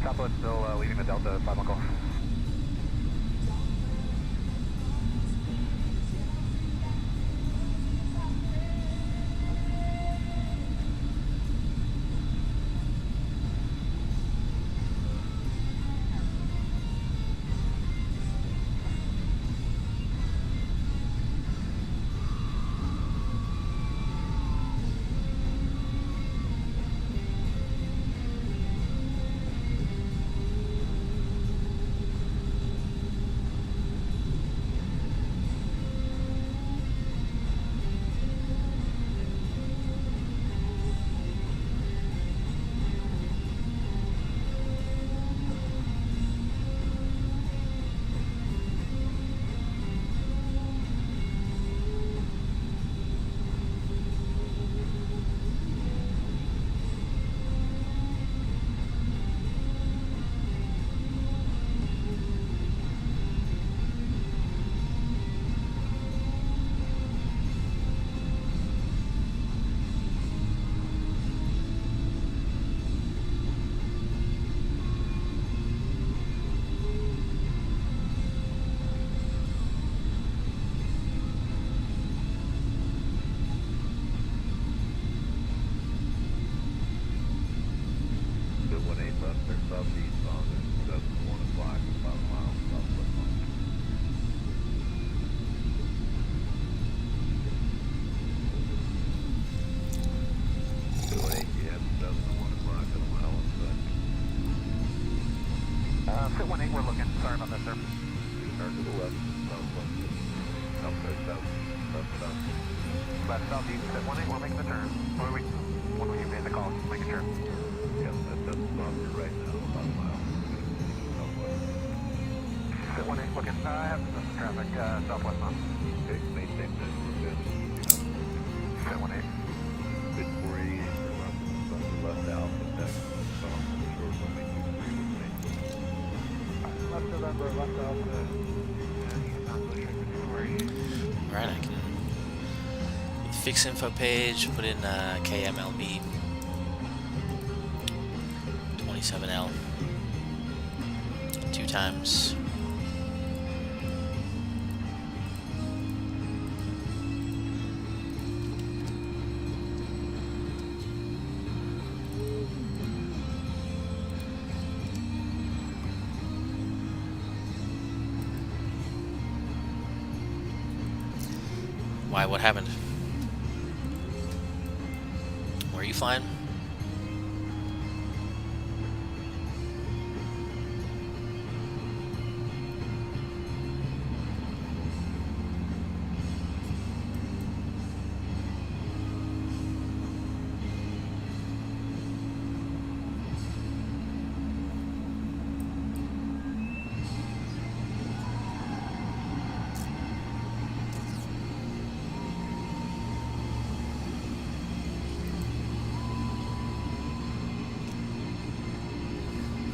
Southwest still leaving the Delta 5 on call. Fit 18, we're looking. Sorry about that, sir. Turn to the left, southwest. South, south. Left, southeast, Fit 18, we're making the turn. When were you made the call? Just making sure. Yes, that's sponsored right now, about a mile. Southwest. Fit 18, looking. I have some traffic, southwest now. Okay, maintain that. We're good. Fit 18. Bit 488, left out, attack, south, short runway 23 with me. Left November, left Alpha. Alright, I can fix info page, put in KMLB 27L 2 times. Why? What happened? Where are you flying?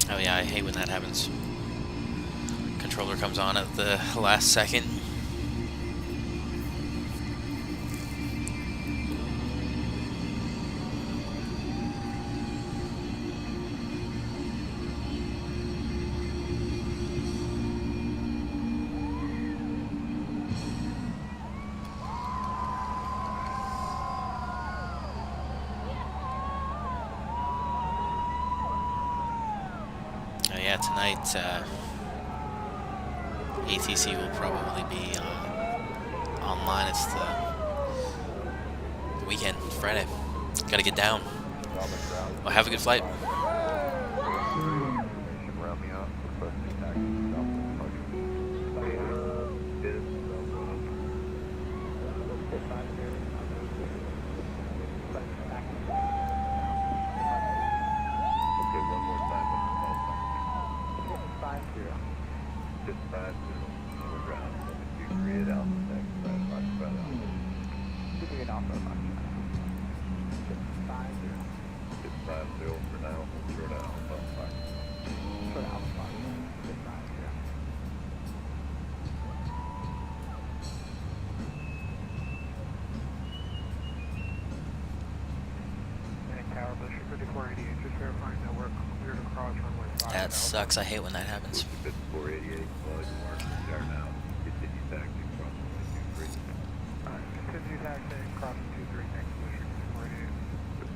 Oh yeah, I hate when that happens. Controller comes on at the last second. Oh yeah, tonight ATC will probably be online. It's the weekend, Friday. Gotta get down. Well, have a good flight. Romeo, requesting taxi Okay, one more time with the call sign. 50. 650, over ground, 723 at Alpha Tech, right, Foxtrot Alpha. 238 Alpha, Foxtrot. 650 for now, short Alpha, Foxtrot. Short Alpha, Foxtrot. 650. And Tower Bush 5488, just verifying that we're clear to cross runway 5. That sucks. I hate when that happens. 5488, well, you mark the car now. Continue taxi across runway 23. Alright, continue taxiing, crossing 23, next position 5488.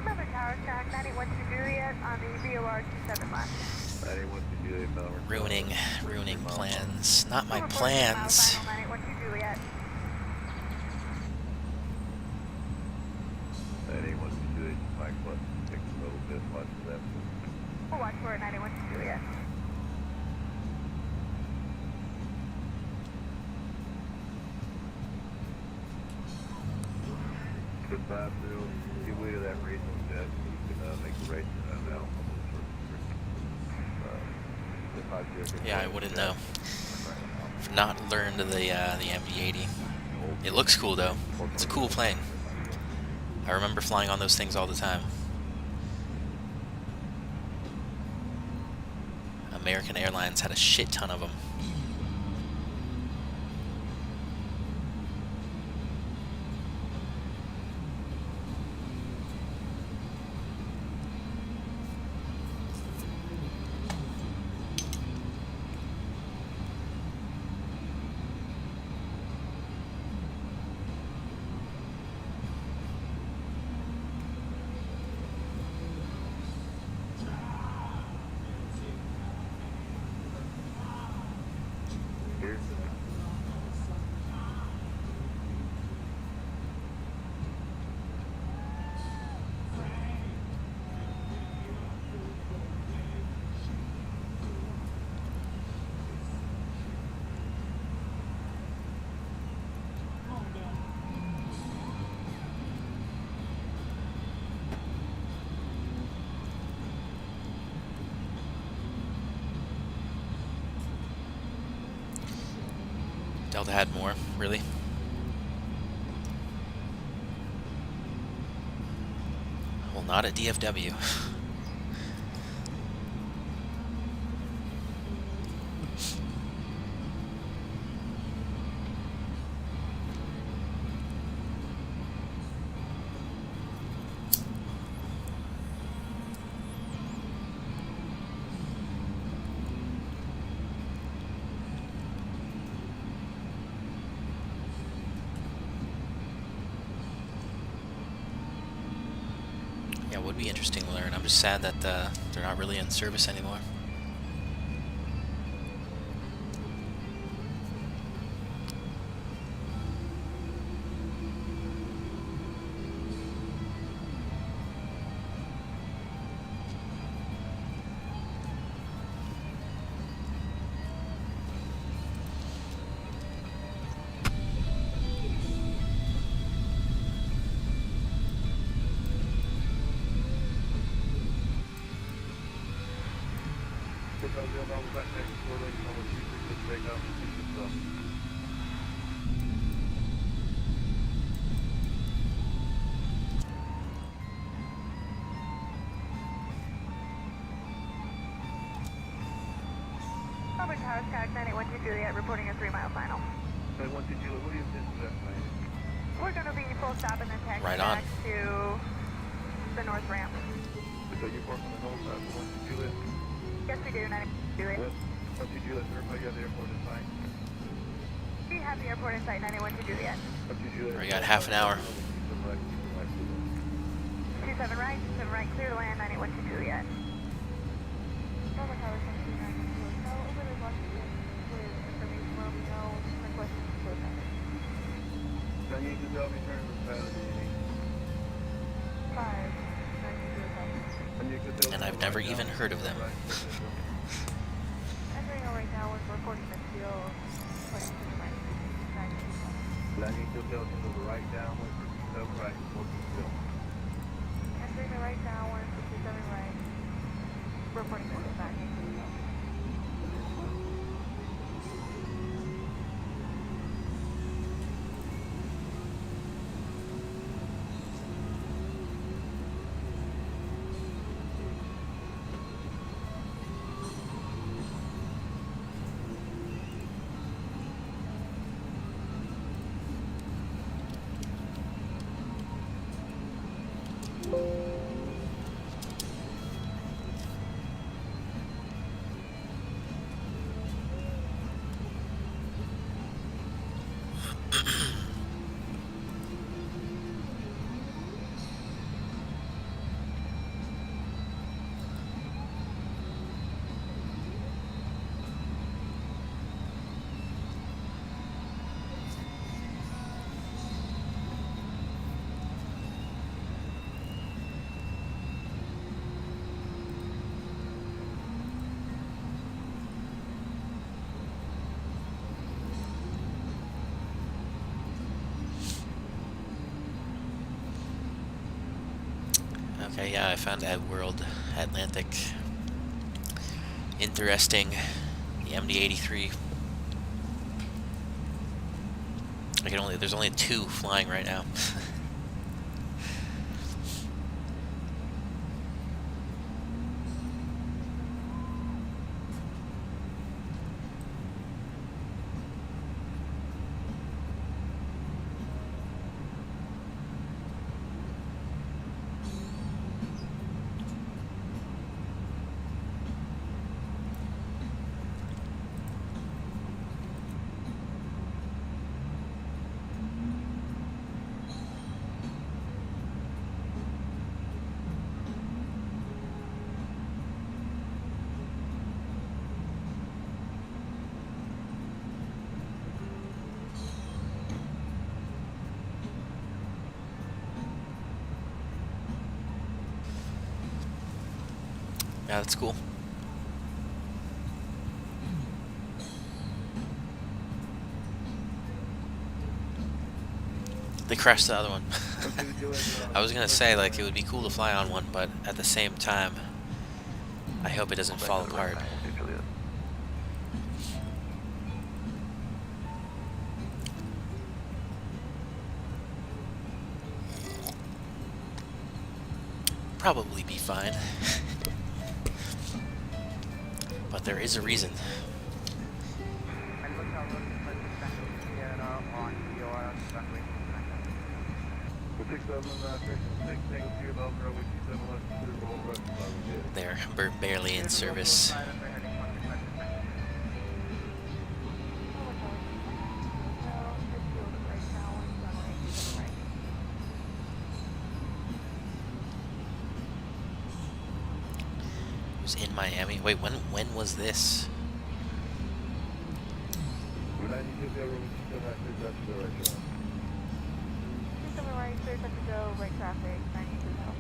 Melbourne Tower, track 91 to Juliet on the VOR 27 left. 91 to Juliet, Melbourne. Ruining plans. Not my plans. Final 91 to Juliet. 91 to Juliet, Mike, plus 6 a little bit, watch for them. We'll watch for it, 91 to Juliet. Good 50, give way to that regional jet, you can make the right turn out now. Yeah, I wouldn't know. I've not learned the MD-80. It looks cool though. It's a cool plane. I remember flying on those things all the time. American Airlines had a shit ton of them. Delta had more, really? Well, not at DFW. Yeah, it would be interesting to learn. I'm just sad that they're not really in service anymore. Tower Tag 981 to Juliet, reporting a 3-mile final. 912 Juliet, what do you think that plan? We're going to be full stop and then taxi Right on. back to the north ramp. So you park on the north side of 12 Juliet? Yes, we do, 981 Juliet. 12 Juliet, everybody got the airport in sight? We have the airport in sight, 981 to Juliet. 12 Juliet. We got half an hour. 27 right, 27 right, clear to land, 981 to Juliet. Melbourne Tower 729 no overlay Washington with information where we know requesting close numbers. Now you can tell me turn the path. 5, 9 And I've never even heard of them. entering right now, we're reporting the field, 26 right, 9 Now you can tell me to the right down, 167 right, 14 still. entering the right now, 167 right, reporting the back. Okay, yeah, I found that World Atlantic interesting. The MD-83. There's only 2 flying right now. Yeah, that's cool. They crashed the other one. I was gonna say, like, it would be cool to fly on one, but at the same time, I hope it doesn't fall apart. Probably be fine. But there is a reason. They're barely in service. It was in Miami. Wait, when was this? Right traffic, 92 south.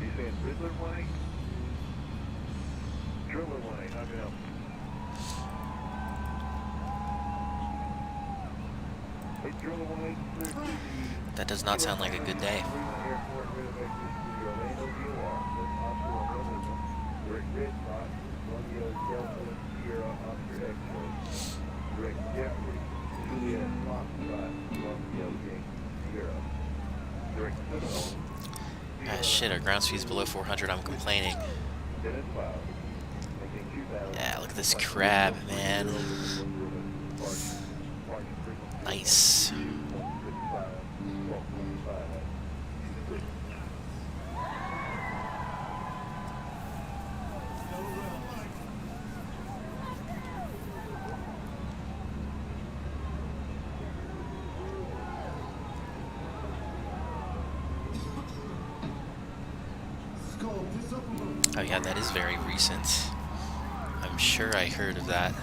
You saying Riddler way? Driller way, how can I help? 18 That does not sound like a good day. Ah, shit, our ground speed's below 400, I'm complaining. Yeah, look at this crab, man. Nice. Oh yeah, that is very recent. I'm sure I heard of that.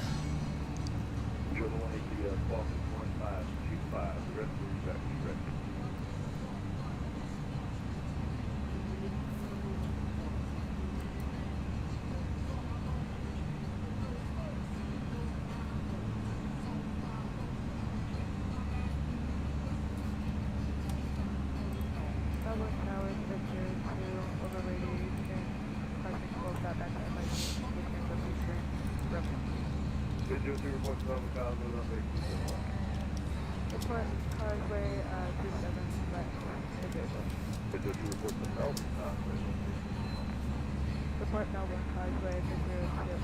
Report Melbourne Causeway, Pittsburgh.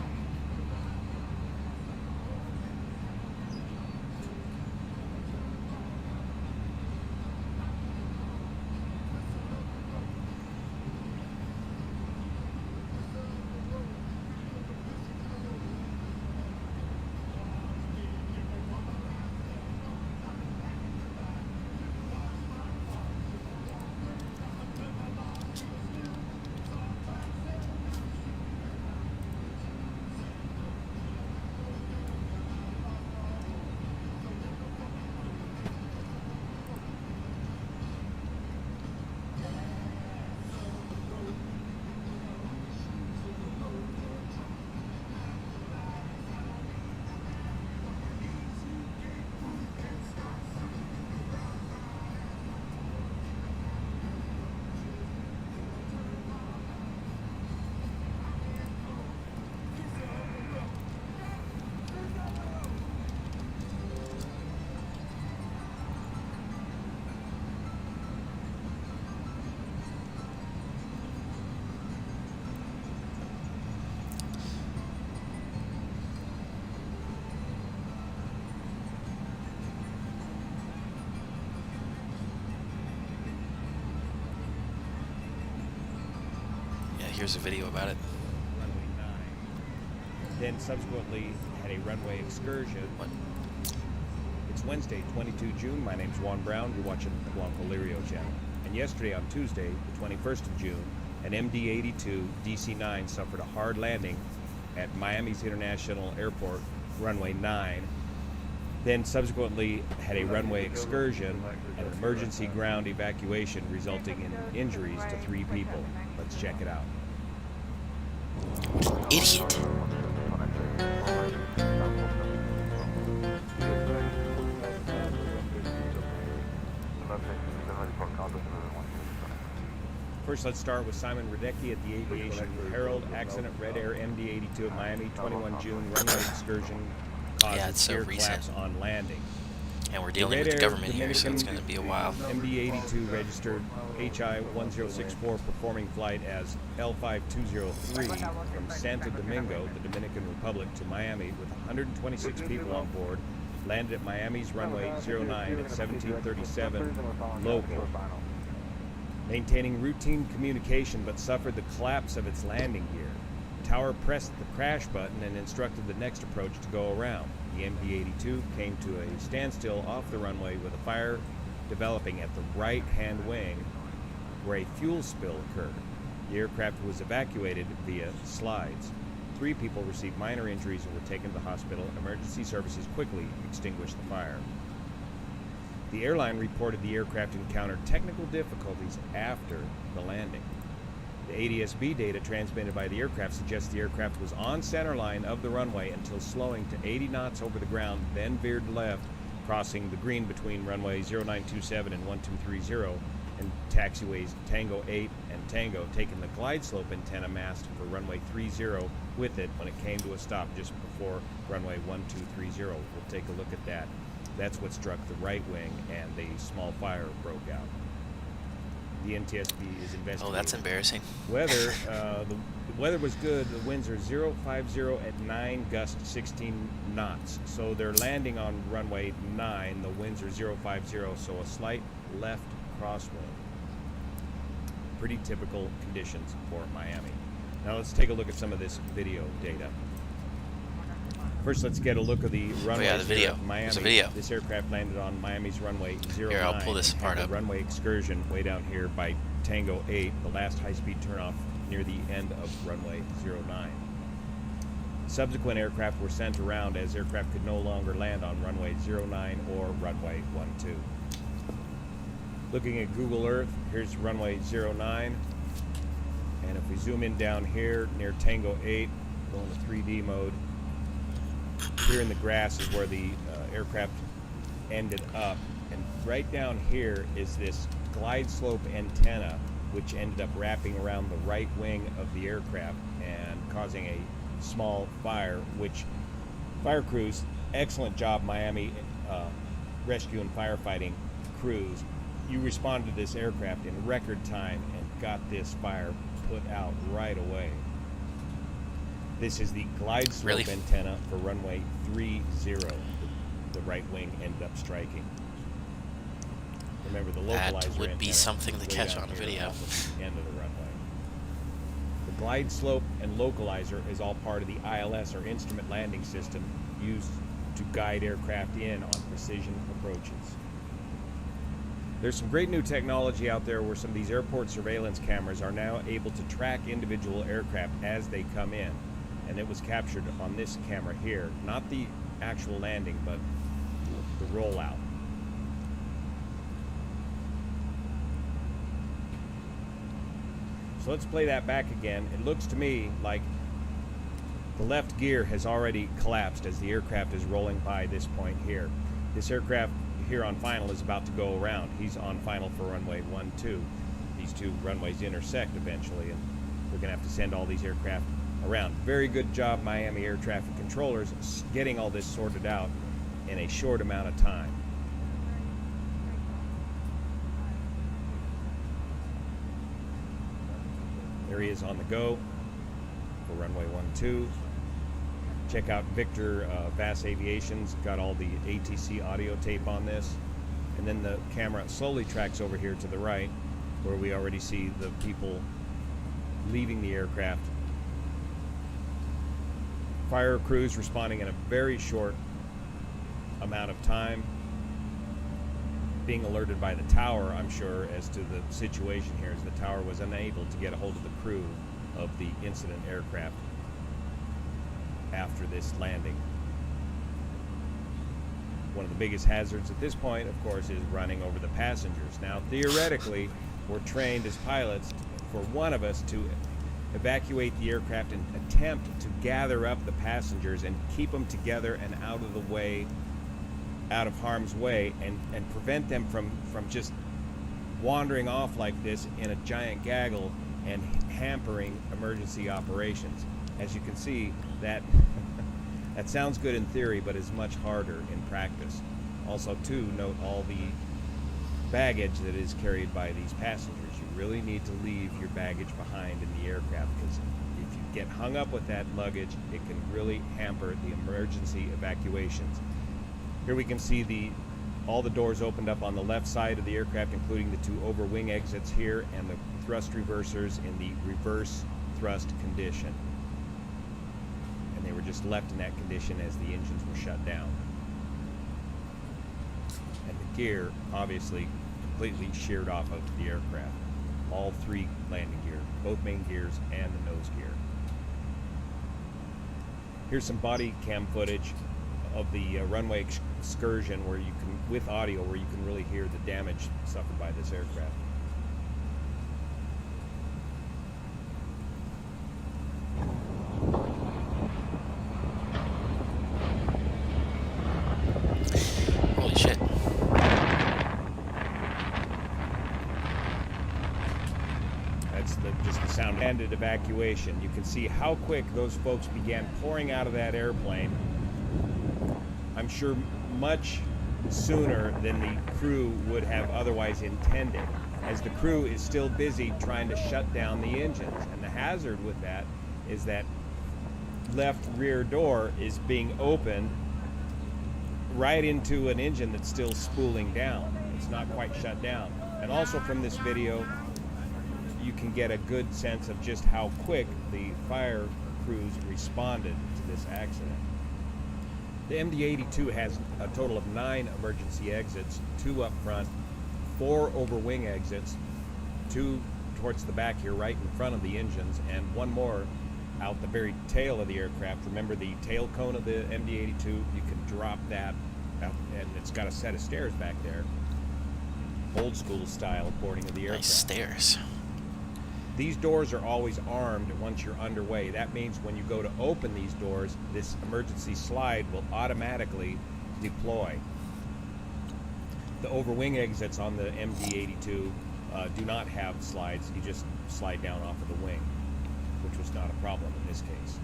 Here's a video about it. Runway 9. Then subsequently had a runway excursion. What? It's Wednesday, 22 June. My name's Juan Brown. You're watching the Blanco Lirio channel. And yesterday on Tuesday, the 21st of June, an MD-82 DC-9 suffered a hard landing at Miami's International Airport, runway 9. Then subsequently had a runway excursion and an emergency ground evacuation resulting in injuries to 3 people. Let's check it out. Idiot. First, let's start with Simon Radecki at the Aviation Herald. Accident, Red Air MD-82 at Miami, 21 June, runway excursion causes gear collapse on landing. And we're dealing with the government here, so it's going to be a while. MD-82 registered HI 1064 performing flight as L5203 from Santo Domingo, the Dominican Republic, to Miami with 126 people on board. Landed at Miami's runway 09 at 1737 local. Maintaining routine communication, but suffered the collapse of its landing gear. The tower pressed the crash button and instructed the next approach to go around. The MD-82 came to a standstill off the runway with a fire developing at the right-hand wing where a fuel spill occurred. The aircraft was evacuated via slides. 3 people received minor injuries and were taken to the hospital. Emergency services quickly extinguished the fire. The airline reported the aircraft encountered technical difficulties after the landing. The ADS-B data transmitted by the aircraft suggests the aircraft was on center line of the runway until slowing to 80 knots over the ground, then veered left crossing the green between runway 0927 and 1230, and taxiways Tango 8 and Tango, taking the glide slope antenna mast for runway 30 with it when it came to a stop just before runway 1230. We'll take a look at that. That's what struck the right wing, and the small fire broke out. The NTSB is investigating. Oh, that's embarrassing. Weather, the weather was good. The winds are 050 at 9, gust 16 knots. So they're landing on runway 9. The winds are 050, so a slight left crosswind. Pretty typical conditions for Miami. Now let's take a look at some of this video data. First, let's get a look at the runway. Oh yeah, the video. Miami. There's a video. This aircraft landed on Miami's runway 09. Here, I'll pull this part up. Runway excursion way down here by Tango 8, the last high-speed turnoff near the end of runway 09. Subsequent aircraft were sent around as aircraft could no longer land on runway 09 or runway 12. Looking at Google Earth, here's runway 09. And if we zoom in down here near Tango 8, go into 3D mode, here in the grass is where the aircraft ended up. And right down here is this glide slope antenna, which ended up wrapping around the right wing of the aircraft and causing a small fire, which fire crews, excellent job, Miami rescue and firefighting crews. You responded to this aircraft in record time and got this fire put out right away. This is the glide slope antenna for runway 30. The right wing ended up striking. Remember, the localizer that would be antenna something to catch down on a here video. off the end of the runway. The glide slope and localizer is all part of the ILS, or instrument landing system, used to guide aircraft in on precision approaches. There's some great new technology out there where some of these airport surveillance cameras are now able to track individual aircraft as they come in. And it was captured on this camera here. Not the actual landing, but the rollout. So let's play that back again. It looks to me like the left gear has already collapsed as the aircraft is rolling by this point here. This aircraft here on final is about to go around. He's on final for runway 12. These two runways intersect eventually, and we're going to have to send all these aircraft around. Very good job, Miami air traffic controllers, getting all this sorted out in a short amount of time. There he is on the go for runway 12. Check out Victor Vass Aviation's got all the ATC audio tape on this. And then the camera slowly tracks over here to the right, where we already see the people leaving the aircraft. Fire crews responding in a very short amount of time, being alerted by the tower, I'm sure, as to the situation here, as the tower was unable to get a hold of the crew of the incident aircraft after this landing. One of the biggest hazards at this point, of course, is running over the passengers. Now, theoretically, we're trained as pilots for one of us to evacuate the aircraft and attempt to gather up the passengers and keep them together and out of the way, out of harm's way, and prevent them from just wandering off like this in a giant gaggle and hampering emergency operations. As you can see, that that sounds good in theory, but is much harder in practice. Also, too, note all the baggage that is carried by these passengers. You really need to leave your baggage behind in the aircraft, because if you get hung up with that luggage, it can really hamper the emergency evacuations. Here we can see all the doors opened up on the left side of the aircraft, including the two over-wing exits here and the thrust reversers in the reverse thrust condition. And they were just left in that condition as the engines were shut down. And the gear, obviously, completely sheared off of the aircraft. All three landing gear, both main gears and the nose gear. Here's some body cam footage of the runway excursion where you can, with audio, where you can really hear the damage suffered by this aircraft. Holy sound ended evacuation. You can see how quick those folks began pouring out of that airplane. I'm sure much sooner than the crew would have otherwise intended, as the crew is still busy trying to shut down the engines. And the hazard with that is that left rear door is being opened right into an engine that's still spooling down. It's not quite shut down. And also from this video, you can get a good sense of just how quick the fire crews responded to this accident. The MD-82 has a total of 9 emergency exits, 2 up front, 4 over wing exits, 2 towards the back here right in front of the engines, and 1 more out the very tail of the aircraft. Remember the tail cone of the MD-82? You can drop that out, and it's got a set of stairs back there. Old school style boarding of the aircraft. Nice stairs. These doors are always armed once you're underway. That means when you go to open these doors, this emergency slide will automatically deploy. The overwing exits on the MD-82 do not have slides. You just slide down off of the wing, which was not a problem in this case.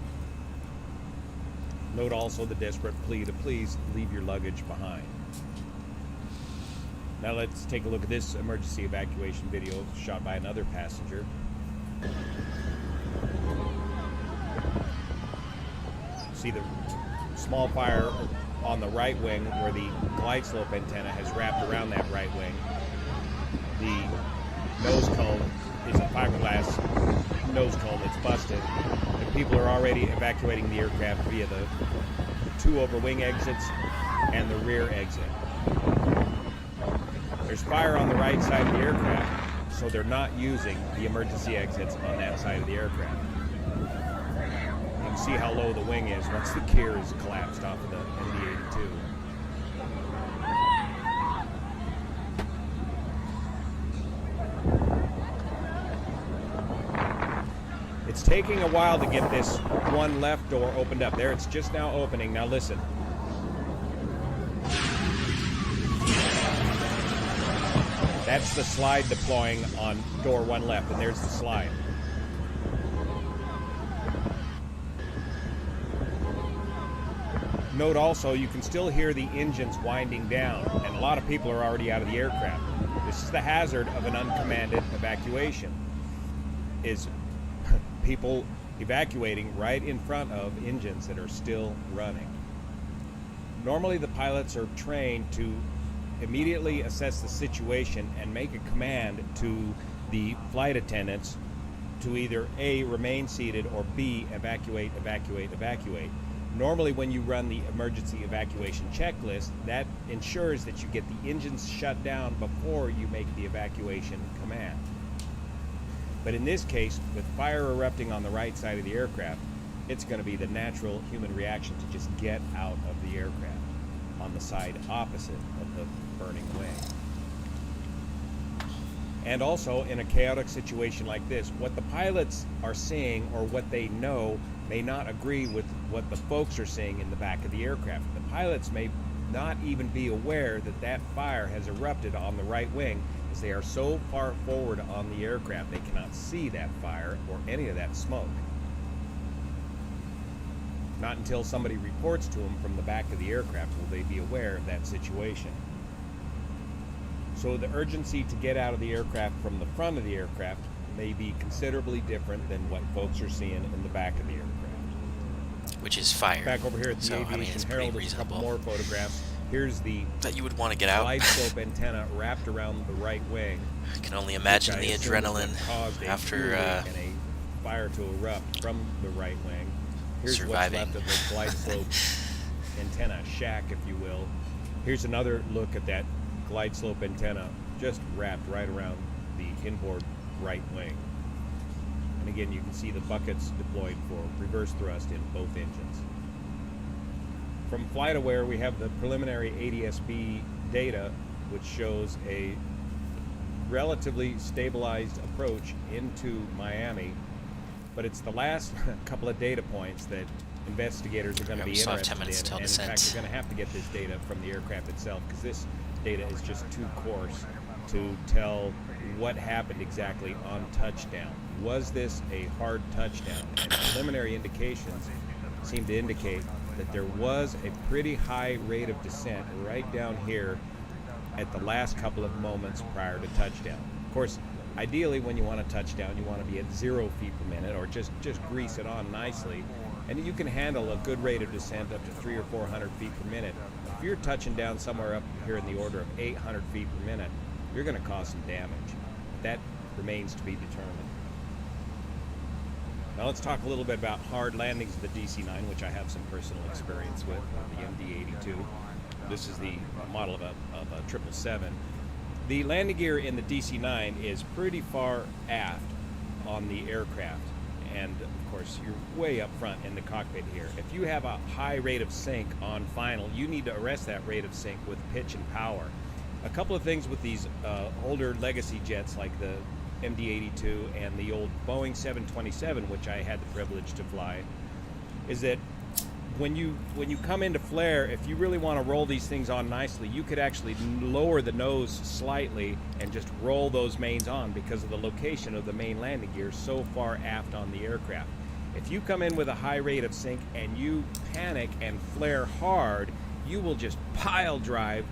Note also the desperate plea to please leave your luggage behind. Now let's take a look at this emergency evacuation video shot by another passenger. See the small fire on the right wing where the glide slope antenna has wrapped around that right wing. The nose cone is a fiberglass nose cone that's busted. And people are already evacuating the aircraft via the 2 over wing exits and the rear exit. There's fire on the right side of the aircraft, so they're not using the emergency exits on that side of the aircraft. You can see how low the wing is once the gear is collapsed off of the MD-82. It's taking a while to get this one left door opened up. There, it's just now opening. Now listen. That's the slide deploying on door 1 left, and there's the slide. Note also, you can still hear the engines winding down, and a lot of people are already out of the aircraft. This is the hazard of an uncommanded evacuation, is people evacuating right in front of engines that are still running. Normally the pilots are trained to immediately assess the situation and make a command to the flight attendants to either A, remain seated, or B, evacuate, evacuate, evacuate. Normally when you run the emergency evacuation checklist, that ensures that you get the engines shut down before you make the evacuation command. But in this case, with fire erupting on the right side of the aircraft, it's going to be the natural human reaction to just get out of the aircraft on the side opposite of the burning wing. And also, in a chaotic situation like this, what the pilots are seeing or what they know may not agree with what the folks are seeing in the back of the aircraft. The pilots may not even be aware that that fire has erupted on the right wing, as they are so far forward on the aircraft they cannot see that fire or any of that smoke. Not until somebody reports to them from the back of the aircraft will they be aware of that situation. So the urgency to get out of the aircraft from the front of the aircraft may be considerably different than what folks are seeing in the back of the aircraft. Which is fire. Back over here at the so, Aviation I mean, it's Herald, pretty there's a couple reasonable. more photographs. Here's the That you would want to get out. glide slope antenna wrapped around the right wing. I can only imagine which I the assume is what adrenaline caused a after fury and a fire to erupt from the right wing. Here's surviving. what's left of the glide slope antenna shack, if you will. Here's another look at that glide slope antenna just wrapped right around the inboard right wing. And again, you can see the buckets deployed for reverse thrust in both engines. From FlightAware, we have the preliminary ADS-B data, which shows a relatively stabilized approach into Miami, but it's the last couple of data points that investigators are going to be We still have interested 10 minutes in, till and in fact, descent. we're going to have to get this data from the aircraft itself, because this data is just too coarse to tell what happened exactly on touchdown. was this a hard touchdown? And preliminary indications seem to indicate that there was a pretty high rate of descent right down here at the last couple of moments prior to touchdown. Of course, ideally when you want a touchdown, you want to be at 0 feet per minute, or just grease it on nicely, and you can handle a good rate of descent up to 300 or 400 feet per minute. If you're touching down somewhere up here in the order of 800 feet per minute, you're going to cause some damage. That remains to be determined. Now let's talk a little bit about hard landings of the DC-9, which I have some personal experience with, the MD-82. This is the model of a 777. The landing gear in the DC-9 is pretty far aft on the aircraft, and of course you're way up front in the cockpit here. If you have a high rate of sink on final, you need to arrest that rate of sink with pitch and power. A couple of things with these older legacy jets like the MD-82 and the old Boeing 727, which I had the privilege to fly, is that when you come into flare, if you really want to roll these things on nicely, you could actually lower the nose slightly and just roll those mains on because of the location of the main landing gear so far aft on the aircraft. If you come in with a high rate of sink and you panic and flare hard, you will just pile drive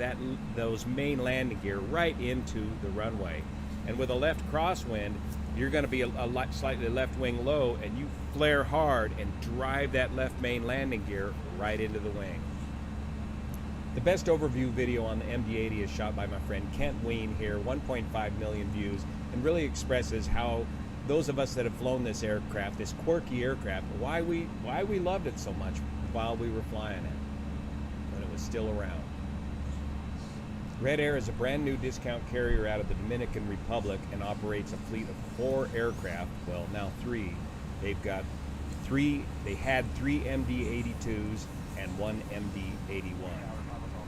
those main landing gear right into the runway. And with a left crosswind, you're going to be a slightly left wing low, and you flare hard and drive that left main landing gear right into the wing. The best overview video on the MD-80 is shot by my friend Kent Ween here, 1.5 million views, and really expresses how those of us that have flown this aircraft, this quirky aircraft, why we loved it so much while we were flying it, when it was still around. Red Air is a brand new discount carrier out of the Dominican Republic and operates a fleet of 4 aircraft, well now 3. They had 3 MD-82s and 1 MD-81.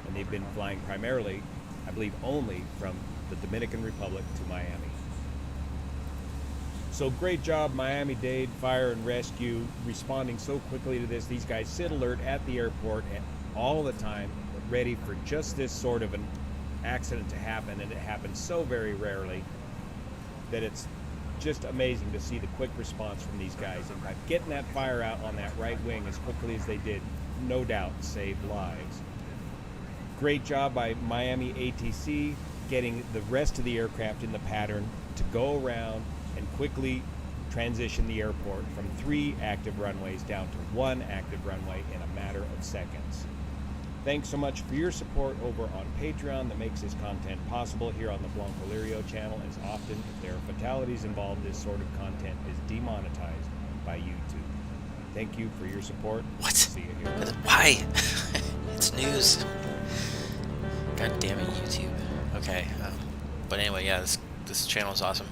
And they've been flying primarily, I believe only, from the Dominican Republic to Miami. So great job Miami-Dade Fire and Rescue responding so quickly to this. These guys sit alert at the airport all the time, ready for just this sort of an accident to happen, and it happens so very rarely that it's just amazing to see the quick response from these guys. And by getting that fire out on that right wing as quickly as they did, no doubt saved lives. Great job by Miami ATC getting the rest of the aircraft in the pattern to go around and quickly transition the airport from 3 active runways down to 1 active runway in a matter of seconds. Thanks so much for your support over on Patreon that makes this content possible. Here on the Blanco Lirio channel, as often if there are fatalities involved, this sort of content is demonetized by YouTube. Thank you for your support. What? See you here. Why? It's news. God damn it, YouTube. Okay. But anyway, yeah, this channel is awesome.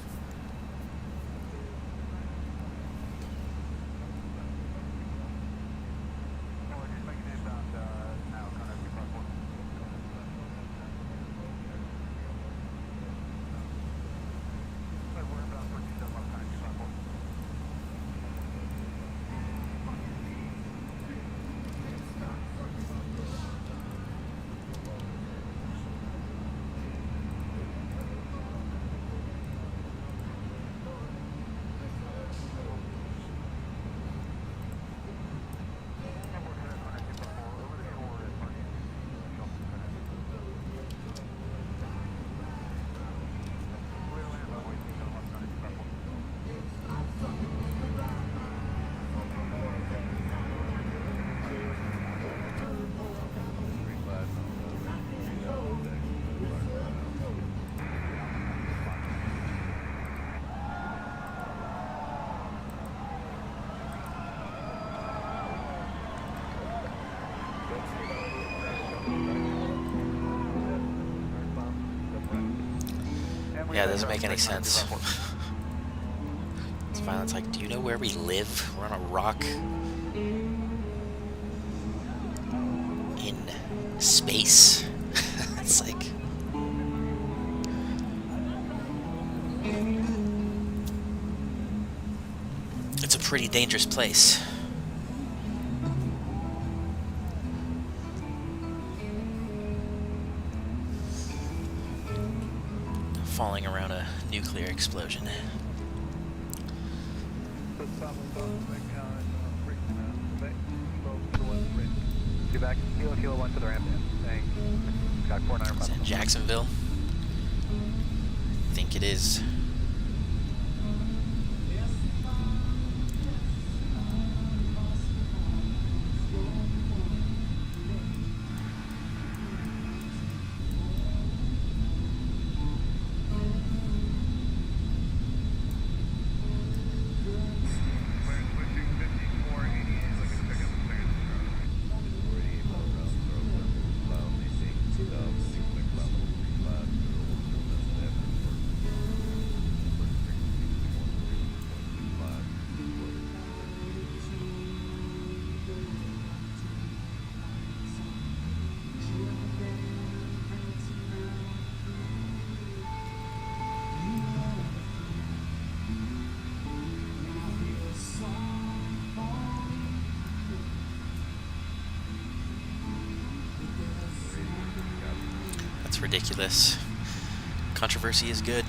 Yeah, it doesn't make any sense. It's fine. It's like, do you know where we live? We're on a rock in space. It's like... It's a pretty dangerous place. Falling around a nuclear explosion. Get back, Kilo 1 to the ramp in. Thanks. Got 49. Is that Jacksonville? I think it is. That's ridiculous. Controversy is good.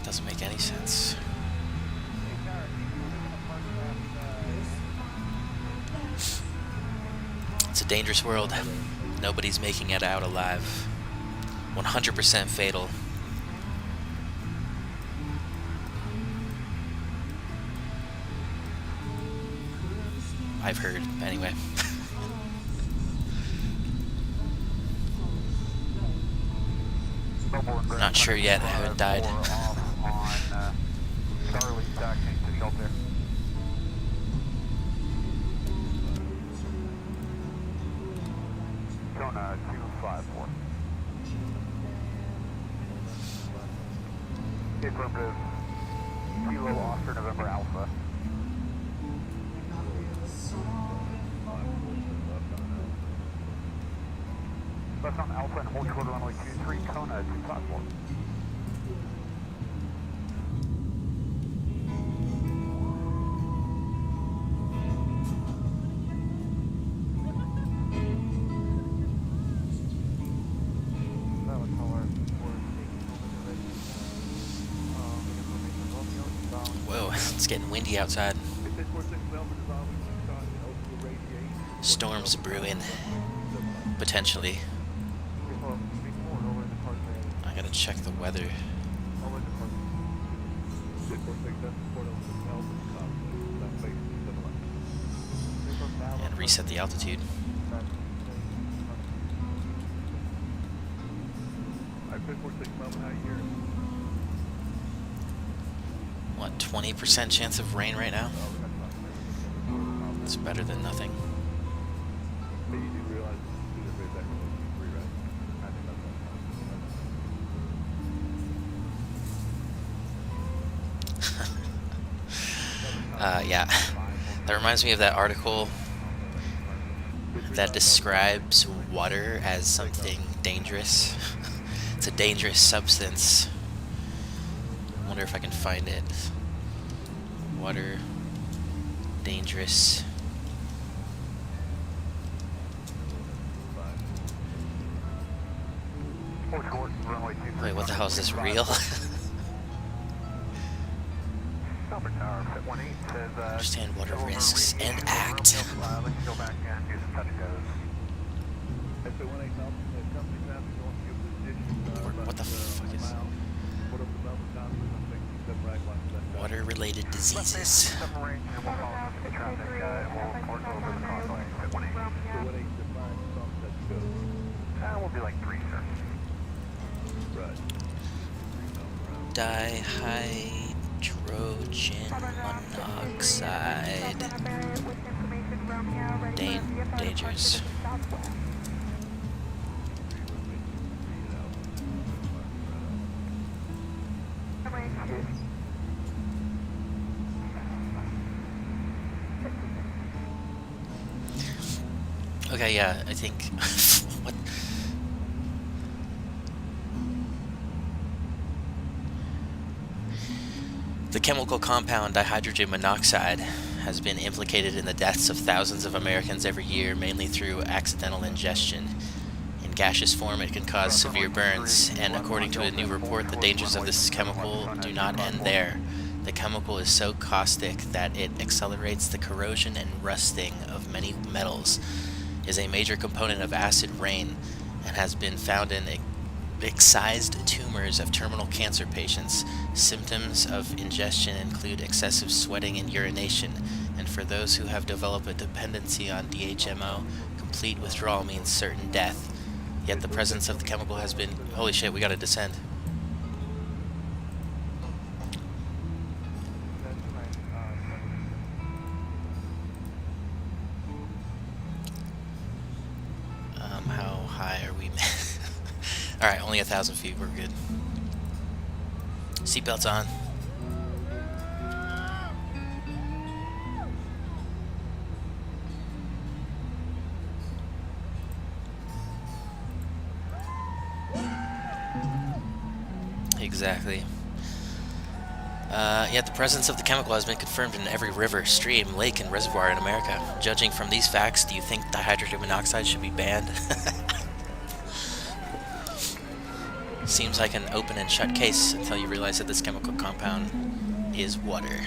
Doesn't make any sense. It's a dangerous world. Nobody's making it out alive. 100% fatal. I've heard, anyway. Not sure yet, I haven't died. Kona 254. Affirmative. Kilo Oscar November Alpha. Left on Alpha and hold short runway 23, Kona 254. Whoa, it's getting windy outside. Storms brewing. Potentially. I gotta check the weather. And reset the altitude. What, 20% chance of rain right now? It's better than nothing. Yeah, that reminds me of that article that describes water as something dangerous. It's a dangerous substance. I wonder if I can find it. Water, dangerous. Wait, what the hell is this real? Understand water risks and act. What the fuck is... Water-related diseases. Submarine, and we'll follow the traffic, and we'll of course over the causeway at 1-8. We'll be like 3, sir. Dihydrogen monoxide. Dangers. Okay, yeah, I think. What? The chemical compound dihydrogen monoxide has been implicated in the deaths of thousands of Americans every year, mainly through accidental ingestion. In gaseous form, it can cause severe burns, and according to a new report, the dangers of this chemical do not end there. The chemical is so caustic that it accelerates the corrosion and rusting of many metals, is a major component of acid rain, and has been found in excised tumors of terminal cancer patients. Symptoms of ingestion include excessive sweating and urination, and for those who have developed a dependency on DHMO, complete withdrawal means certain death. Yet the presence of the chemical has been... Holy shit, we gotta descend. How high are we? Alright, only 1,000 feet, we're good. Seatbelts on. Exactly. Yet the presence of the chemical has been confirmed in every river, stream, lake, and reservoir in America. Judging from these facts, do you think dihydrogen monoxide should be banned? Seems like an open and shut case until you realize that this chemical compound is water.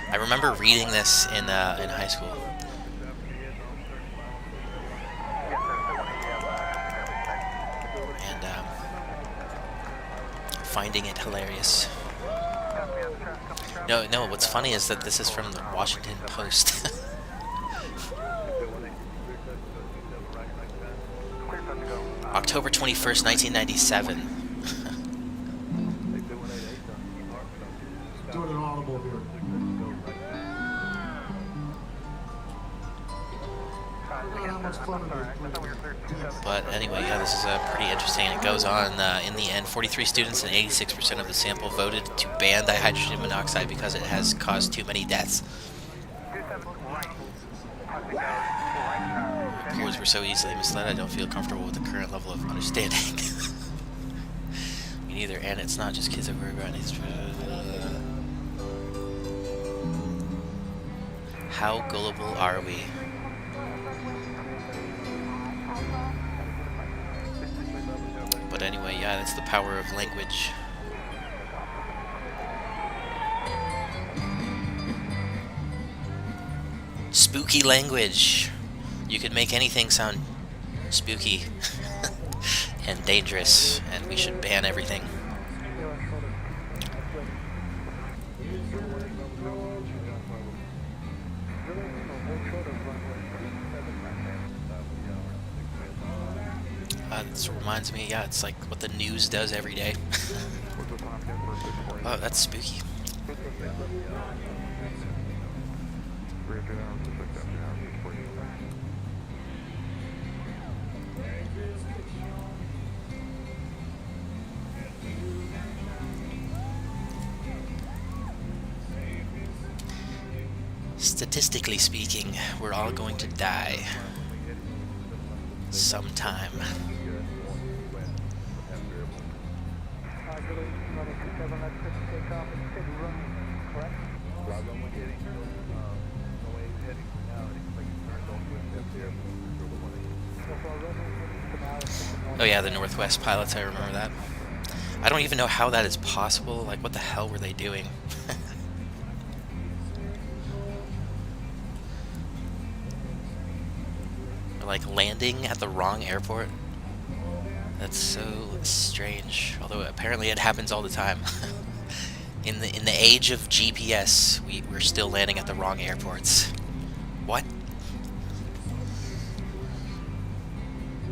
I remember reading this in high school. And finding it hilarious. No, what's funny is that this is from the Washington Post. October 21st, 1997. Doing an audible here. But anyway, yeah, this is pretty interesting. It goes on, in the end, 43 students and 86% of the sample voted to ban dihydrogen monoxide because it has caused too many deaths. Peers were so easily misled, I don't feel comfortable with the current level of understanding. Me neither, and it's not just kids that worry about it. How gullible are we? But anyway, yeah, that's the power of language. Spooky language. You could make anything sound spooky and dangerous, and we should ban everything. This reminds me, yeah, it's like what the news does every day. Oh, that's spooky. Statistically speaking, we're all going to die sometime. Oh yeah, the Northwest pilots, I remember that. I don't even know how that is possible. Like, what the hell were they doing? Like landing at the wrong airport. That's so strange. Although apparently it happens all the time. in the age of GPS, we're still landing at the wrong airports. What?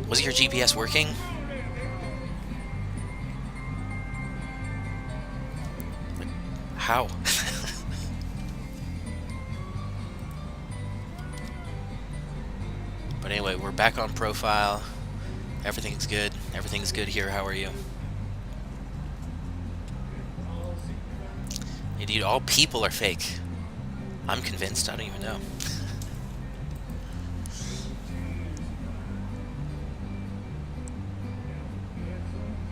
Was your GPS working? Like, how? But anyway, we're back on profile. Everything's good. Everything's good here. How are you? Hey, dude, all people are fake. I'm convinced. I don't even know.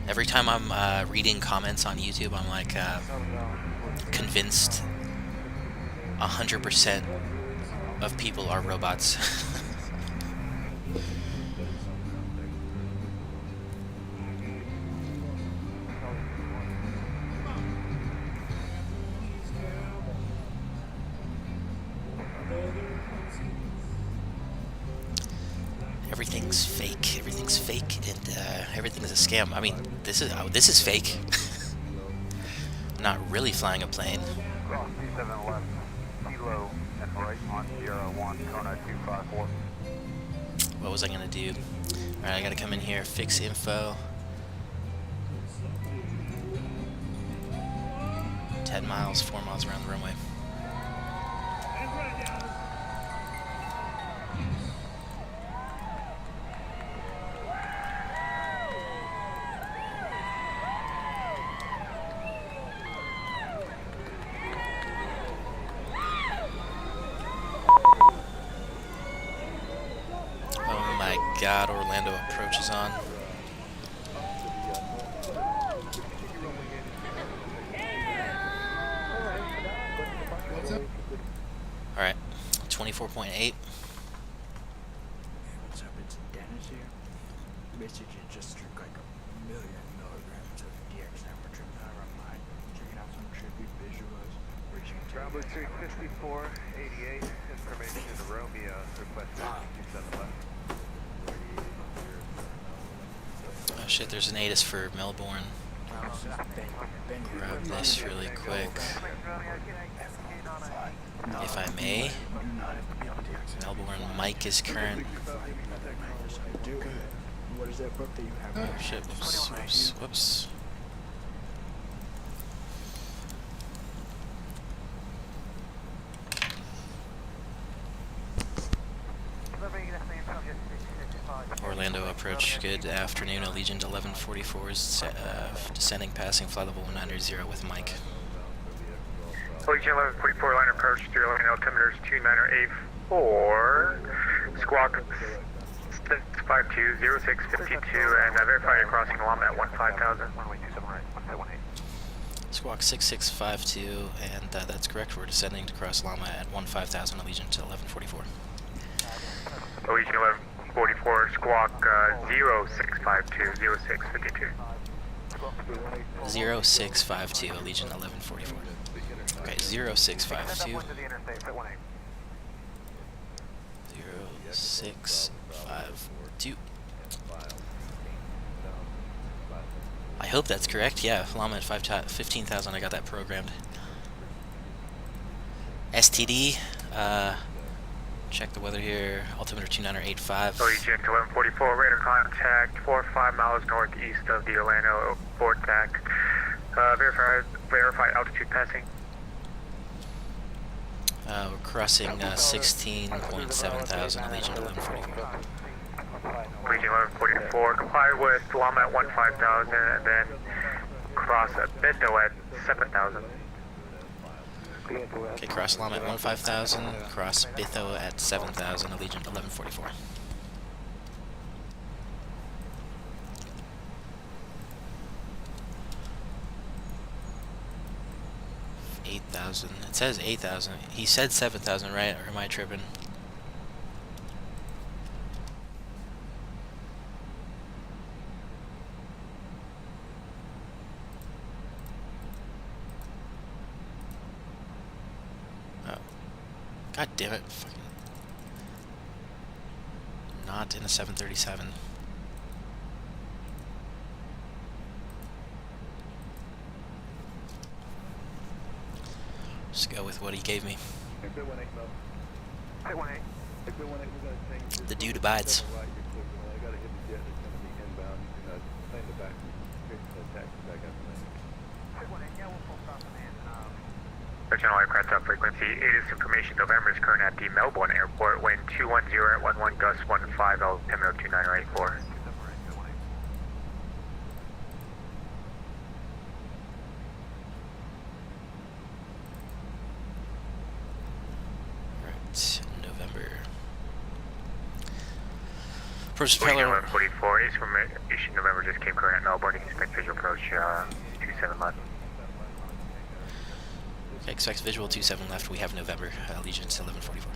Every time I'm reading comments on YouTube, I'm like convinced 100% of people are robots. Everything's fake. Everything's fake, and everything's a scam. I mean, this is fake. I'm not really flying a plane. Cross 27 left, kilo and right on Sierra 1, Kona 254. What was I gonna do? Alright, I gotta come in here, fix info. 10 miles, 4 miles around the runway. God, Orlando approach is on. Alright, 24.8. What's up, it's Dennis here. Basically just took like 1,000,000 milligrams of DX mine, checking out some trippy visuals, reaching Bravo 354, 88, information to Romeo, requested 27 left. Oh shit, there's an ATIS for Melbourne. Grab this really quick. If I may. Melbourne Mike is current. What is that book that you have? Oh shit, whoops. Orlando approach, good afternoon. Allegiant 1144 is descending, passing flight level 190 with Mike. Allegiant 1144 line approach through Orlando, altimeter 2984, squawk 6520652, and verify your crossing Lama at 15,000. Squawk 6652, and that's correct. We're descending to cross Lama at 15,000, Allegiant 1144. Allegiant 1144, squawk 0652 0652. 0652, Allegiant 1144. Okay, 0652. 0652. I hope that's correct. Yeah, Lama at 15,000. I got that programmed. STD. Check the weather here. Altimeter 2985. Allegiant 1144, radar contact 4-5 miles northeast of the Orlando Port Tack. Verify altitude passing. We're crossing 16.7 thousand, Allegiant 1144. Allegiant 1144, comply with Lama at 15,000 and then cross at Bento at 7,000. Okay, cross Lama at 15,000, cross Bitho at 7,000, Allegiant 1144. 8,000. It says 8,000. He said 7,000, right? Or am I tripping? Oh. God damn it. Fucking. Not in a 737. Just go with what he gave me. If it 18 Mel. Pit 18. If it 18, we're gonna change this. The dude abides. Right, you're clicking. Well, I gotta hit the jet that's gonna be inbound. You can play in the back. Taxi back after that. Pit 18, yeah, we'll full stop and Searching all aircraft up frequency. ATIS information. November is current at the Melbourne airport. Wind 210 at 11, gust 15, altimeter 2984. Alright, November. First Wing propeller. 1144 is from Asian November just came current at Melbourne. Expect visual approach 27 left. Okay, expect visual 27 left. We have November. Allegiant 1144.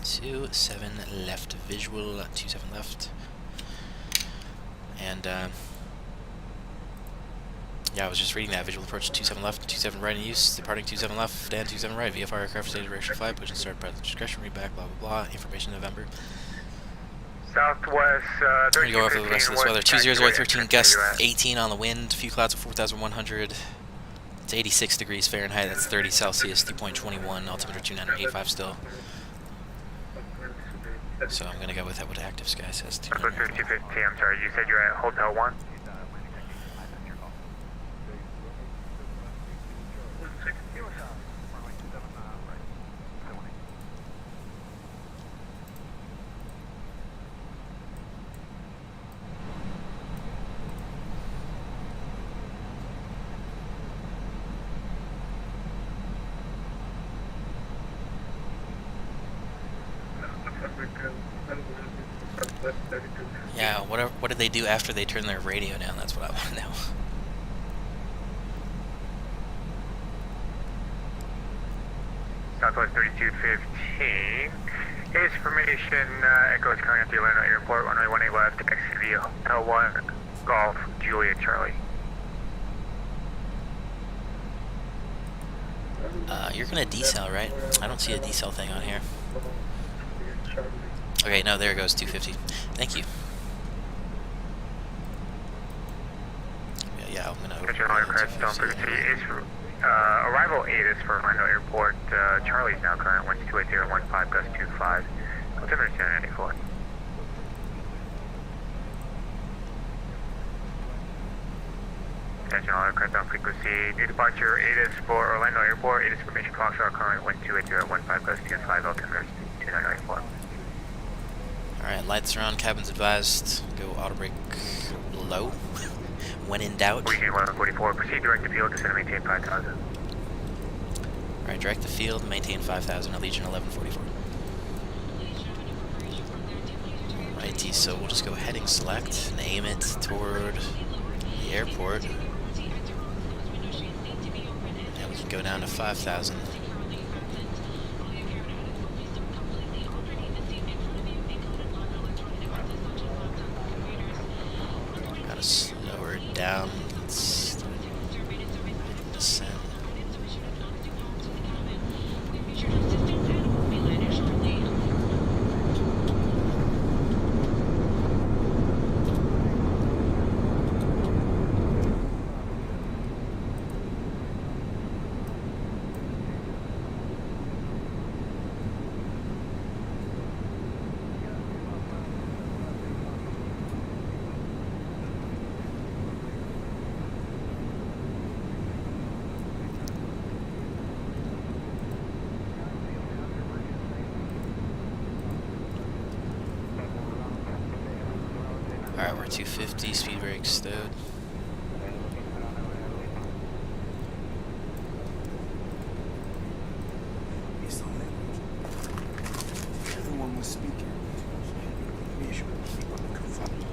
27 left. Visual 27 left. And yeah, I was just reading that. Visual approach 27 left, 27 right in use, departing 27 left, and 27 right. VFR aircraft stated direction 5, push and start by discretionary back, blah blah blah. Information November. Southwest I'm gonna go over the 1315 rest of this weather. 20013 gust, US. 18 on the wind, a few clouds at 4,100. It's 86 degrees Fahrenheit, that's 30 Celsius, 3.21, altimeter 2985 still. So I'm gonna go with what Active Sky says. Southwest 1315, I'm sorry, you said you're at Hotel 1? Yeah, what did they do after they turned their radio down? That's what I want to know. Southwest 3215. Here's information, Echo is coming at the Atlanta Airport, runway 18 left, exit via Hotel 1, Golf, Juliet, Charlie. You're gonna decel, right? I don't see a decel thing on here. Okay, no, there it goes, 250. Thank you. Yeah, I'm gonna... Attention all aircraft, don't frequency is for, arrival 8 is for Orlando Airport, Charlie's now current, winds 28015, gust 25, altimeter 1094. Attention all aircraft on frequency. New departure 8 is for Orlando Airport. 8 is for Mission Foxtrot, current wind 28015, gust 25, altimeter 2994. Alright, lights are on, cabin's advised. Go auto brake low. When in doubt. Region 1144, proceed direct to field, descend and maintain 5000. Alright, direct the field, maintain 5,000, Allegiant 1144. Alrighty, so we'll just go heading select, and aim it toward the airport. And we can go down to 5,000. Gotta slow her down. Let's descend. Alright, we're 250, speed brake stowed. It's the language. Everyone was speaking. Visual people confronted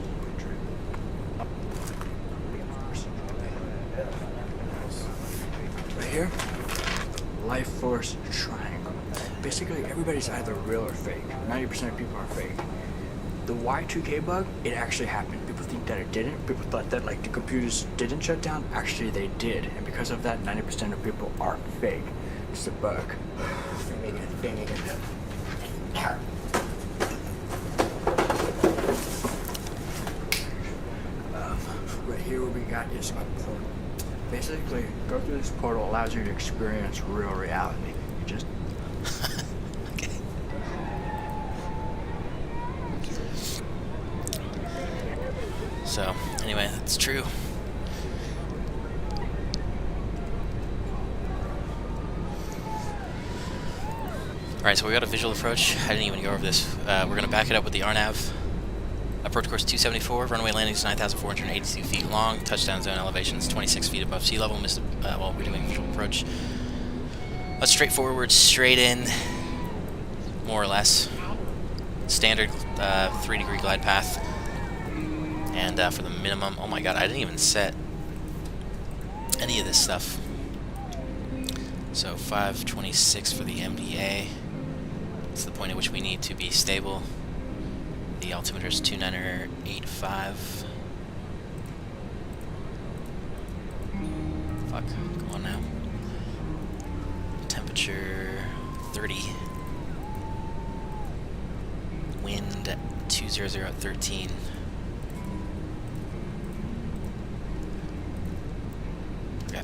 right here, life force triangle. Basically, everybody's either real or fake. 90% of people are fake. The Y2K bug, it actually happened. People think that it didn't. People thought that like the computers didn't shut down. Actually, they did. And because of that, 90% of people are fake. It's a bug. Right here, what we got is a port. Basically, go through this portal allows you to experience real reality. You just Okay. So, anyway, that's true. Alright, so we got a visual approach. I didn't even go over this. We're going to back it up with the RNAV. Approach course 274, runway landing is 9,482 feet long, touchdown zone elevation is 26 feet above sea level, while we're doing visual approach. A straightforward, straight in, more or less. Standard 3-degree glide path. And for the minimum, oh my god, I didn't even set any of this stuff. So 526 for the MDA. It's the point at which we need to be stable. The altimeter is 2985. Fuck, come on now. Temperature 30. Wind 200 at 13. Okay.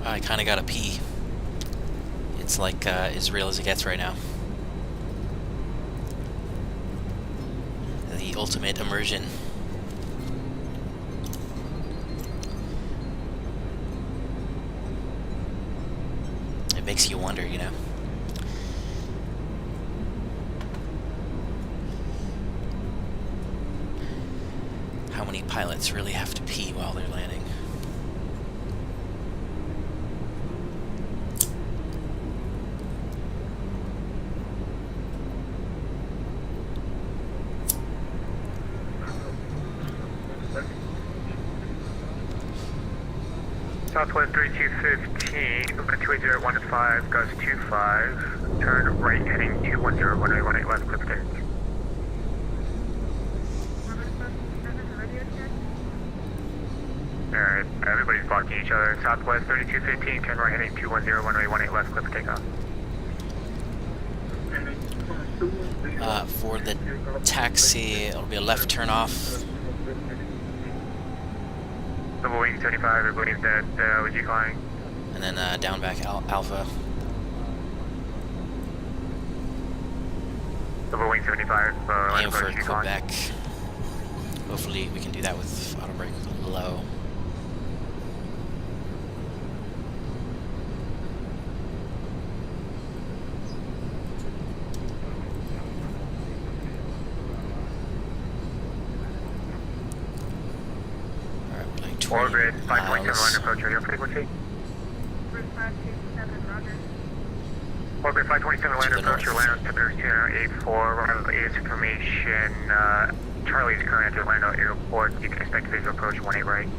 I kind of gotta pee. It's like as real as it gets right now. The ultimate immersion. It makes you wonder, you know. How many pilots really have to pee while they're landing? Southwest 3215, moving to 28015, goes 25, turn right heading 210, runway 18 left, clip tick. Alright, everybody's blocking each other. Southwest 3215, turn right heading 210, runway 18 left, clip takeoff. For the taxi, it'll be a left turn off. Double wing 75, everybody's dead, OG flying. And then down back Alpha. Double wing 75, Aim for Quebec. Hopefully we can do that with auto brake low. Orbit 527 approach radio frequency. Orbit 527 land approach your land altimeter is 284. Runway is information. Charlie's current at Orlando Airport. You can expect visual approach 18 right.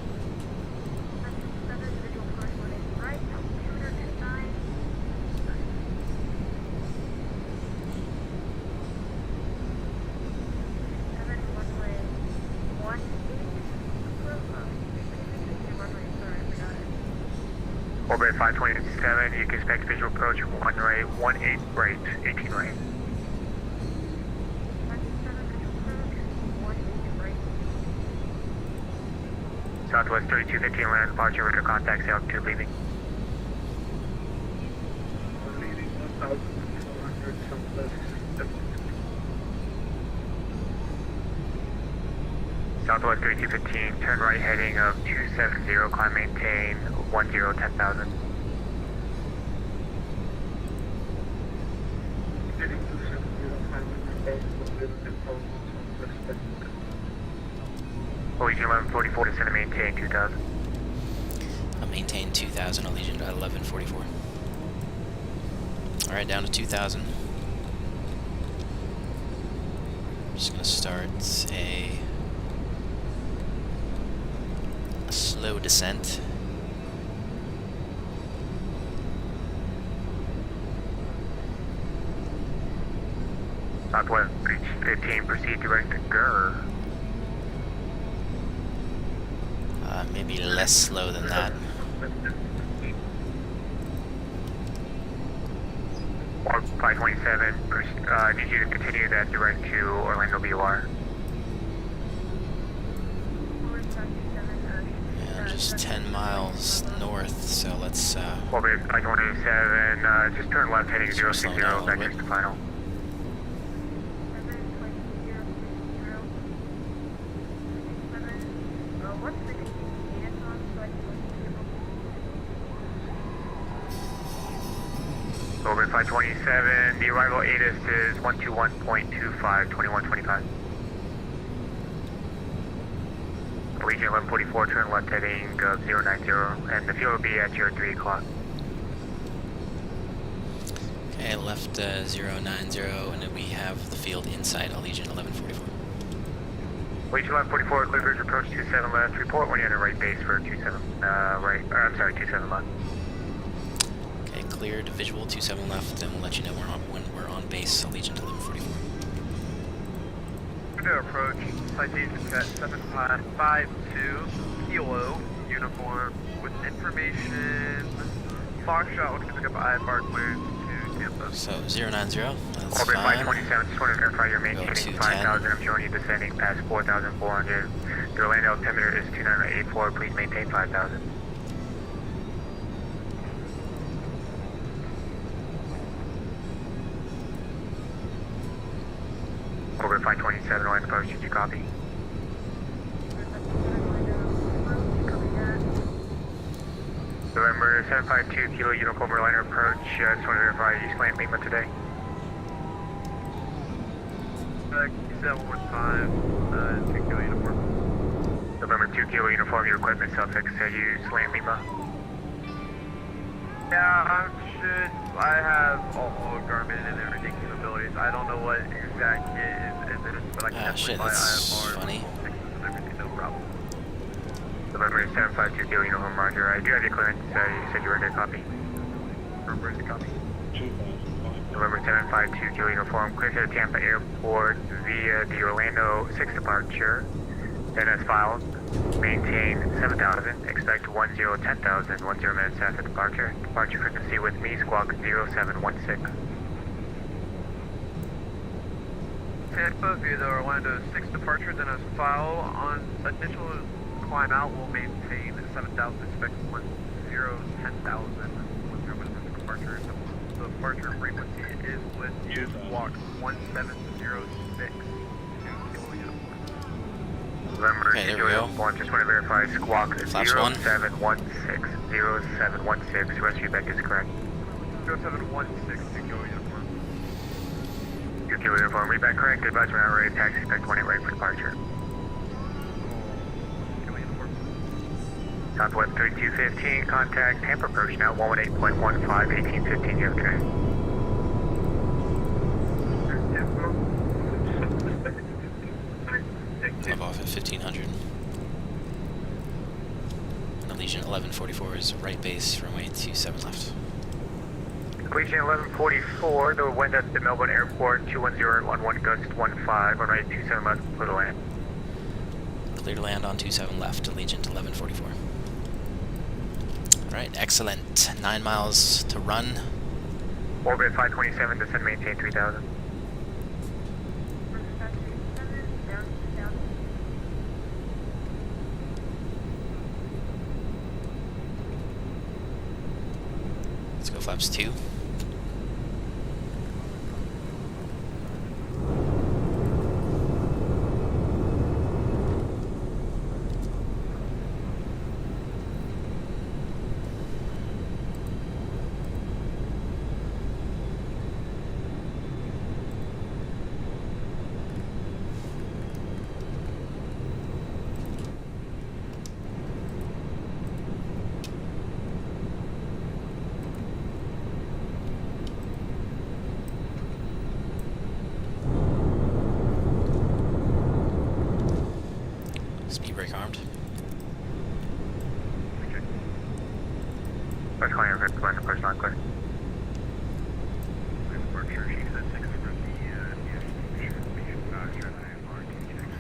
Orbit 527, you can expect visual approach 18 right, 18 right. Southwest 3215 land departure, radar contact, sail 2 leaving. Southwest 3215, turn right heading of 270, climb maintain 10,000. Allegiant 1144, descend to maintain 2000. I'll maintain 2000, Allegiant at 1144. Alright, down to 2000. I'm just gonna start a Slow descent. Southwest Beach 15, proceed direct to GER. Maybe less slow than that. Or 527, I need you to continue that direct to Orlando BOR. Yeah, just 10 miles north, so let's Orbit 527, just turn left heading Slow down a 060, little back bit. to final. Orbit 527, the arrival ATIS is 121.25, 2125. Allegiant 1144, turn left heading 090, and the fuel will be at your 3 o'clock. okay, left 090, and then we have the field inside Allegiant 1144. Allegiant 1144, clear bridge approach 27 left, report when you're in the right base for 27, I'm sorry, 27 left. Okay, cleared, visual 27 left, and we'll let you know when we're on base, Allegiant 1144. To approach, citation set 7552, Kilo, uniform, with information, Foxtrot looking to pick up IFR clearance to Tampa. So 090, that's Orbit fine. 527, just want to verify you're maintaining 210. 5,000, I'm showing you descending past 4,400. Your land altimeter is 2984, please maintain 5,000. Orbit 527, Orlando Post, did you copy? November 752, Kilo Uniform Orlando approach, just want to verify you slant Lima today. 715, 2 Kilo uniform. November 2 Kilo Uniform, your equipment suffix, you slant Lima. Yeah, I have all Garmin and everything capabilities. I don't know what exact kit is in it, but I can definitely shit, buy that's IFR. funny. And everything, no problem. November 752 Kilo Uniform, roger. I do have your clearance, you said you were going to copy. Where's the copy? November 752 Kilo Uniform, clear to Tampa Airport via the Orlando 6 departure. Then as filed, maintain 7,000, expect 10,000, 10 minutes after departure. Departure frequency with me, squawk 0716. Tampa via the Orlando 6 departure, then as file on initial climb out will maintain 7,000, expect 10,000, 10 minutes departure. The departure frequency is with you, squawk 1706. November Okay, there we go. Uniform, just want to verify squawk Flaps 1. 0716, 0716, rest of your back is correct. 0716 to Kilo uniform. Your Kilo Uniform, read back correct, advise we're not ready to taxi, expect 20 ready for departure. Kilo uniform. Southwest 3215, contact Tampa approach now 118.15, 1815, you have a train. Love off at 1500. And Allegiant 1144 is right base, runway 27 left. Allegiant 1144, the wind at the Melbourne Airport, 21011, gust 15, runway 27 left, clear to land. Clear to land on 27 left, Allegiant 1144. Alright, excellent. 9 miles to run. Orbit 527, descend maintain 3000. Let's go flaps 2.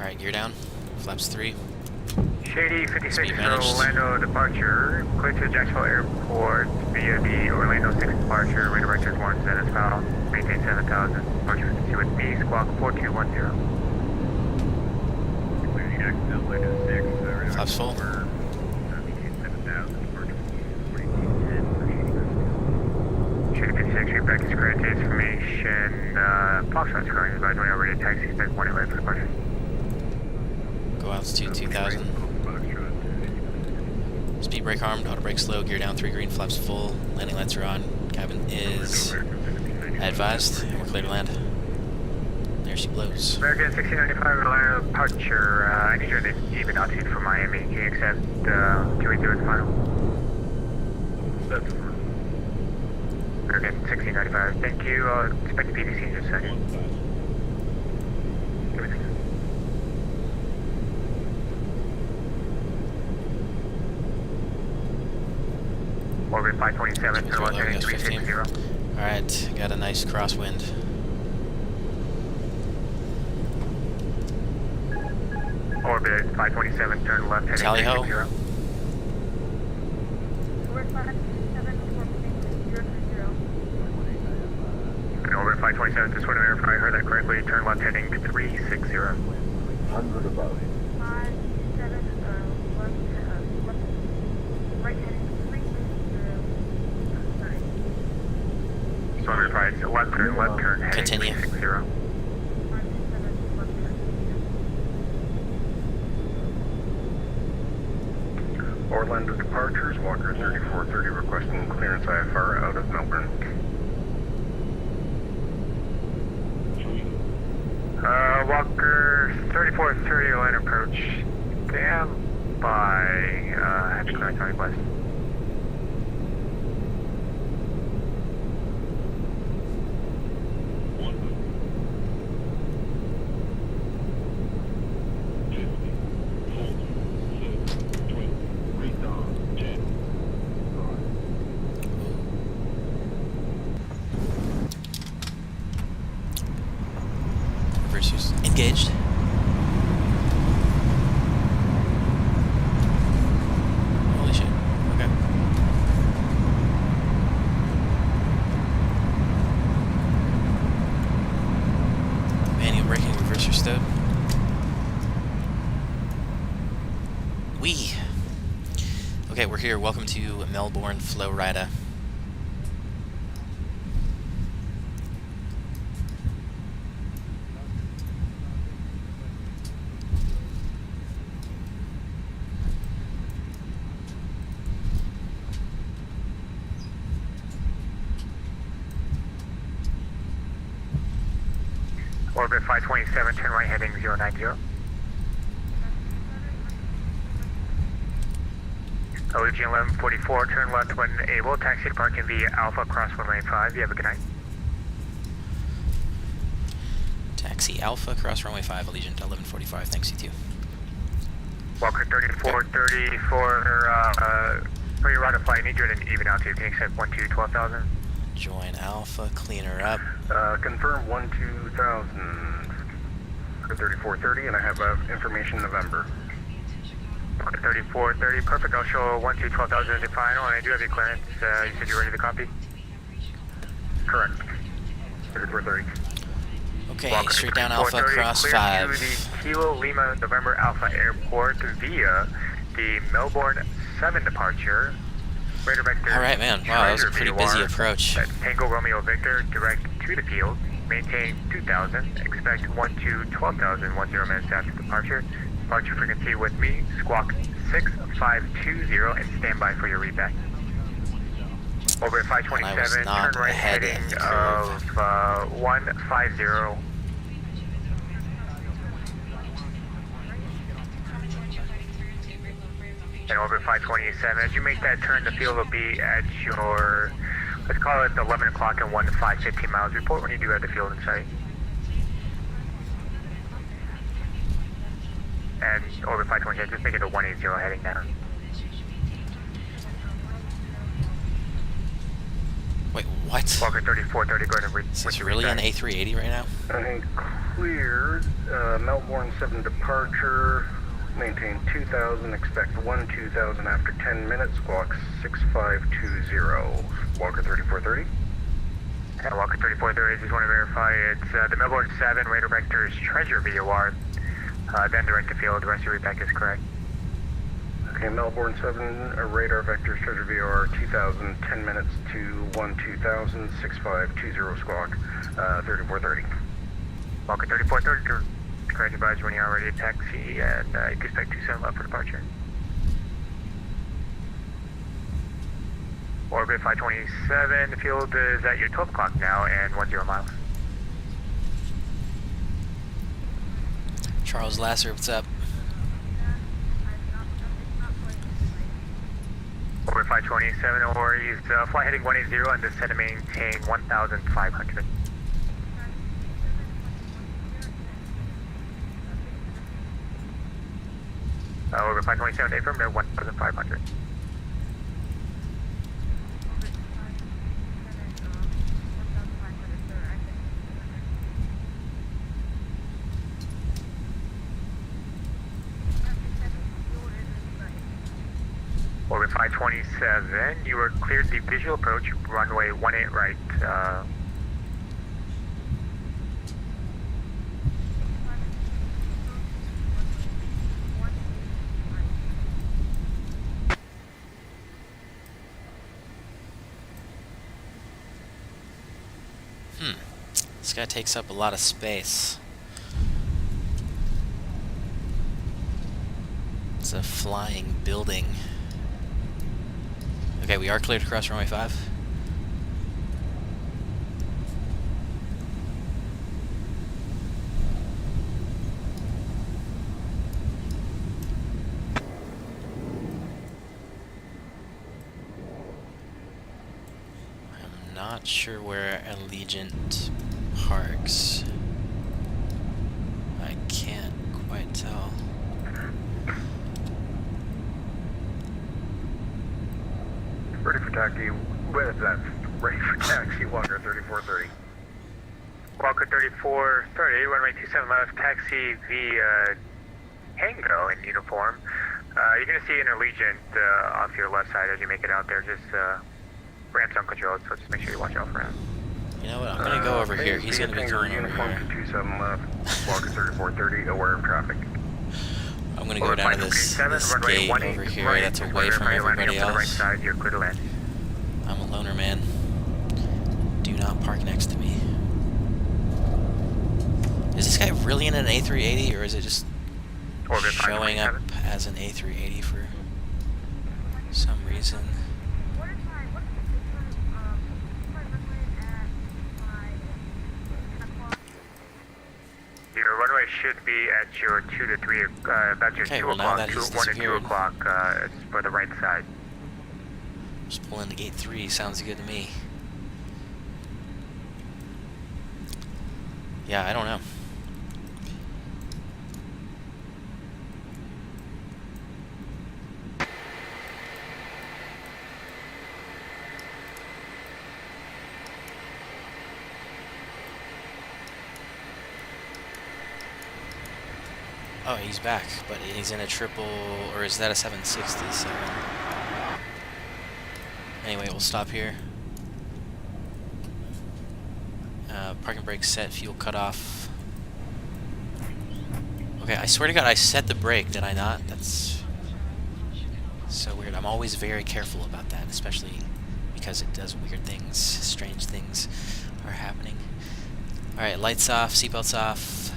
Alright, gear down. Flaps 3. Shady 56 Speed for managed. Orlando departure. Clear to Jacksonville Airport via the Orlando 6 departure. Radar vectors 1, status file. Maintain 7,000. Departure frequency with me, squawk 4210. Clearing Jacksonville, Orlando 6. Flaps full. Maintain 7,000. Departure frequency 4210. Shady 56, feedback is correct. Information. Foxtrot's calling you by 20 over to taxi. Expect 1 away for departure. Go altitude 2000. Speed brake armed, auto brake slow, gear down 3 green, flaps full, landing lights are on, cabin is advised, and we're clear to land. There she blows. American 1695 Atlanta departure. I need you to even altitude for Miami. Can you accept 280 as final? American 1695. Thank you. I'll expect the PDC in just a second. Give me a second. Orbit 527, turn left heading 360. Alright, got a nice crosswind. Orbit 527, turn left heading Tally ho. 360. We're 527, reporting 030. And Orbit 527, just want to verify I heard that correctly, turn left heading 360. 100 above. 57, left, right heading 360. Sorry. Just want to verify it's left turn heading Continue. 360. 57, left turn. Orlando departures, Walker 3430 requesting clearance IFR out of Melbourne. Walker 3430 Orlando approach. Stand by. Happy clearance on request. Versus engaged. Holy shit. Okay. Manual braking, reverse your step. Wee. Okay, we're here. Welcome to Melbourne Florida. Orbit 527, turn right heading 090. Allegiant 1144, turn left when able. Taxi to parking via Alpha, cross runway 5. You have a good night. Taxi Alpha, cross runway 5, Allegiant 1145. Thanks, you too. Walker 3430 for your route of flight. I need you at an even altitude. Can you accept 12,000? Join Alpha, clean her up. Confirm 12,000 for 3430, and I have information November. 3430, perfect. I'll show 12,000 as the final, and I do have your clearance. You said you're ready to copy? Correct. 3430. Okay, Walker straight down Alpha, 3430, cross clear 5. to the Kilo Lima November Alpha Airport via the Melbourne 7 departure. Radar vector. Alright, man. Wow, that was a pretty busy approach. That's Tango Romeo Victor, direct to the field. Maintain 2,000. Expect 12,000, 10 minutes after departure. Departure frequency with me, squawk 6520, and stand by for your readback. Over at 527, turn right heading of 150. And over at 527, as you make that turn, the field will be at your, let's call it 11 o'clock and 1 to 5, 15 miles. Report when you do have the field in sight. And over 527, just make it a 180 heading down. Wait, What? Walker 3430, go ahead and read. Is this really an A380 right now? Cleared. Melbourne 7 departure. Maintain 2000. Expect 2000 after 10 minutes. Squawk 6520. Walker 3430. Walker 3430, just want to verify it's the Melbourne 7 radar vectors treasure VOR, then direct to field. The rest of your readback is correct. Okay, Melbourne 7 radar vectors treasure VOR 2000. 10 minutes to 2000. 6520 squawk 3430. Walker 3430, correct advisor when you're already at taxi, and you can expect 27 left for departure. Orbit 527, the field is at your 12 o'clock now and 10 miles. Charles Lasser, what's up? Orbit 527, or he's fly heading 180 and descend to maintain 1,500. Orbit 527, affirm, they're 1,500. Orbit 527, you were cleared the visual approach, runway 18 right. This guy takes up a lot of space. It's a flying building. Okay, we are cleared to cross runway 5. I'm not sure where Allegiant parks. I can't quite tell. Ready for taxi. Ready for taxi. Walker 3430. Walker 3430, runway 27 left, taxi via Tango in uniform. You're going to see an Allegiant off your left side as you make it out there. Just ramps uncontrolled, so just make sure you watch out for him. You know what? I'm going to go over here. He's going to be going over uniform here. to 27 left. Walker 3430. Aware of traffic. I'm going to go down to this gate over here that's away from everybody else. You're clear to land. I'm a loner, man. Do not park next to me. Is this guy really in an A380, or is it just showing up as an A380 for some reason? Your runway should be at your 2 to 3, about your 2 well, now o'clock, that he's 1 and 2 disappeared. o'clock for the right side. Just pull into gate 3, sounds good to me. Yeah, I don't know. Oh, he's back, but he's in a triple, or is that a 767? Anyway, we'll stop here. Parking brake set, fuel cutoff. Okay, I swear to God, I set the brake, did I not? That's so weird. I'm always very careful about that, especially because it does weird things, strange things are happening. Alright, lights off, seatbelts off.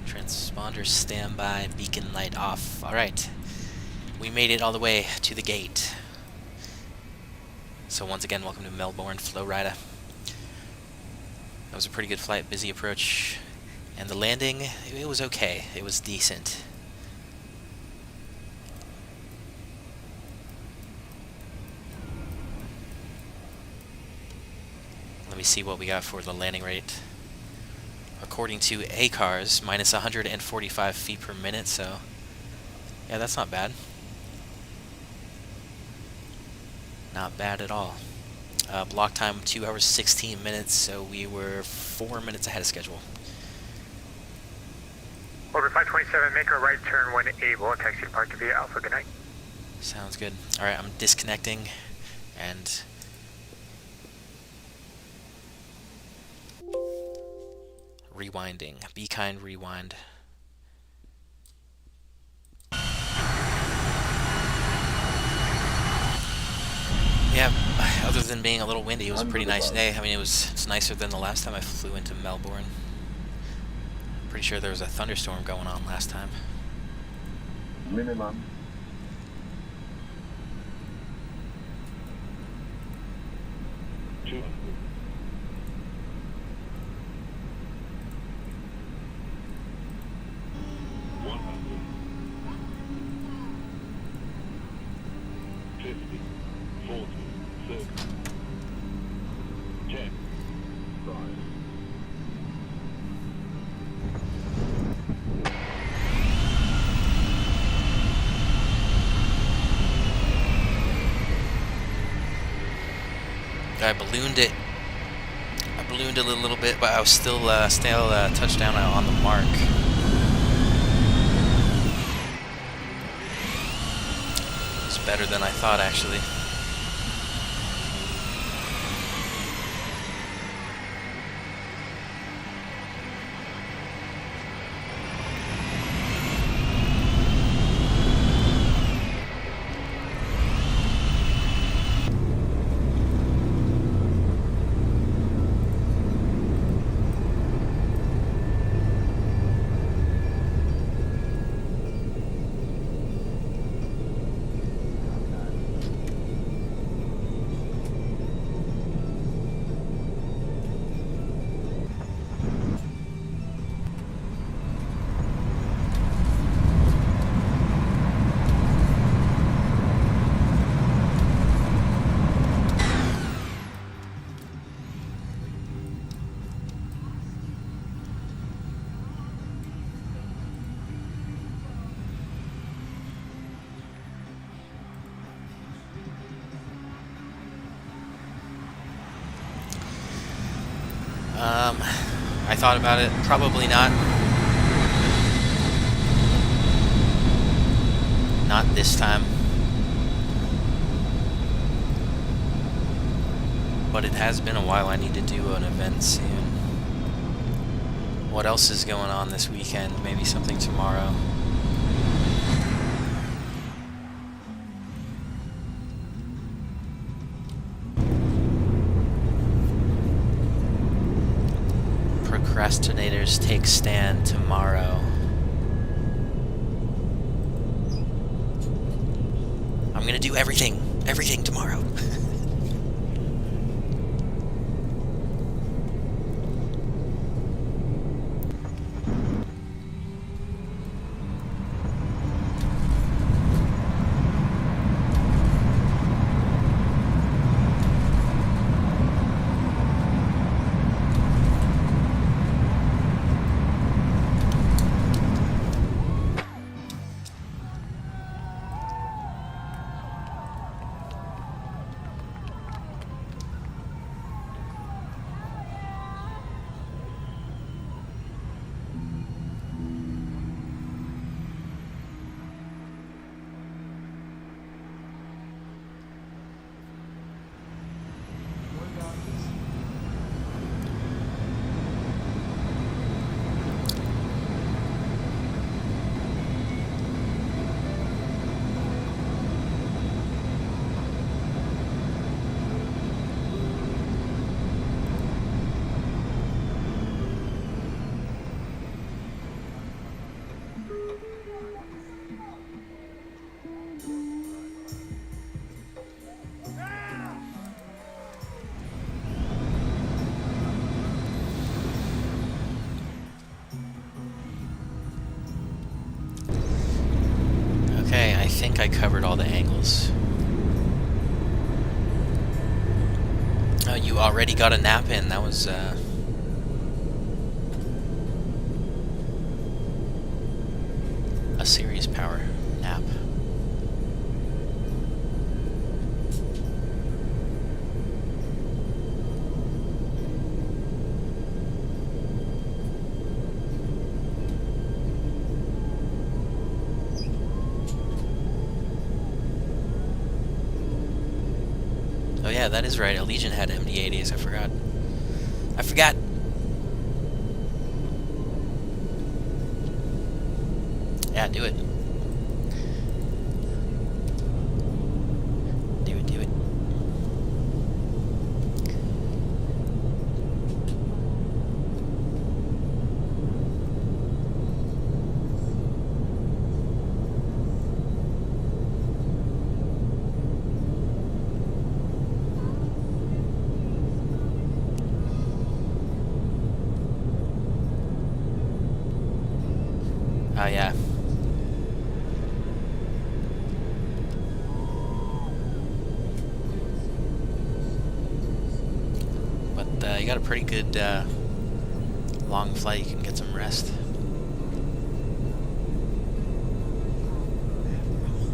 Transponder standby, beacon light off. Alright, we made it all the way to the gate. So once again, welcome to Melbourne, Florida. That was a pretty good flight, busy approach. And the landing, it was okay. It was decent. Let me see what we got for the landing rate. According to ACARS, minus 145 feet per minute, so yeah, that's not bad. Not bad at all. Block time 2 hours 16 minutes, so we were 4 minutes ahead of schedule. Over 527, make a right turn when able and taxi to Park via Alpha. Good night. Sounds good. Alright, I'm disconnecting and rewinding. Be kind, rewind. Yeah, other than being a little windy, it was a pretty nice day. I mean, it's nicer than the last time I flew into Melbourne. Pretty sure there was a thunderstorm going on last time. Minimum. I ballooned it. I ballooned it a little bit, but I was still touchdown on the mark. It's better than I thought, actually. I thought about it. Probably not. Not this time. But it has been a while. I need to do an event soon. What else is going on this weekend? Maybe something tomorrow. Procrastinators take stand tomorrow. I'm gonna do everything tomorrow. I think I covered all the angles. Oh, you already got a nap in. That was a serious power nap. that is right. Allegiant had MD-80s. I forgot. I forgot. Yeah, do it. Do it, do it. Oh, yeah. But you got a pretty good long flight. You can get some rest.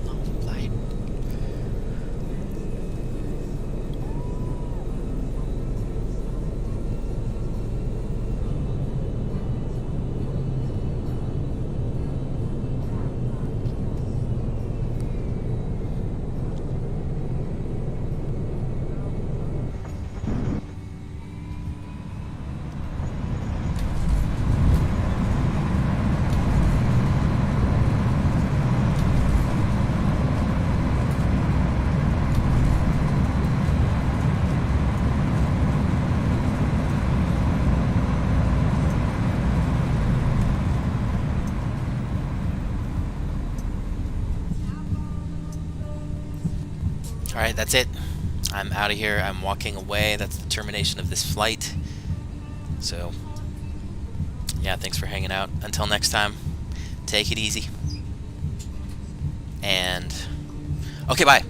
Long flight. Alright, that's it. I'm out of here. I'm walking away. That's the termination of this flight. So, yeah, thanks for hanging out. Until next time, take it easy. And, okay, bye.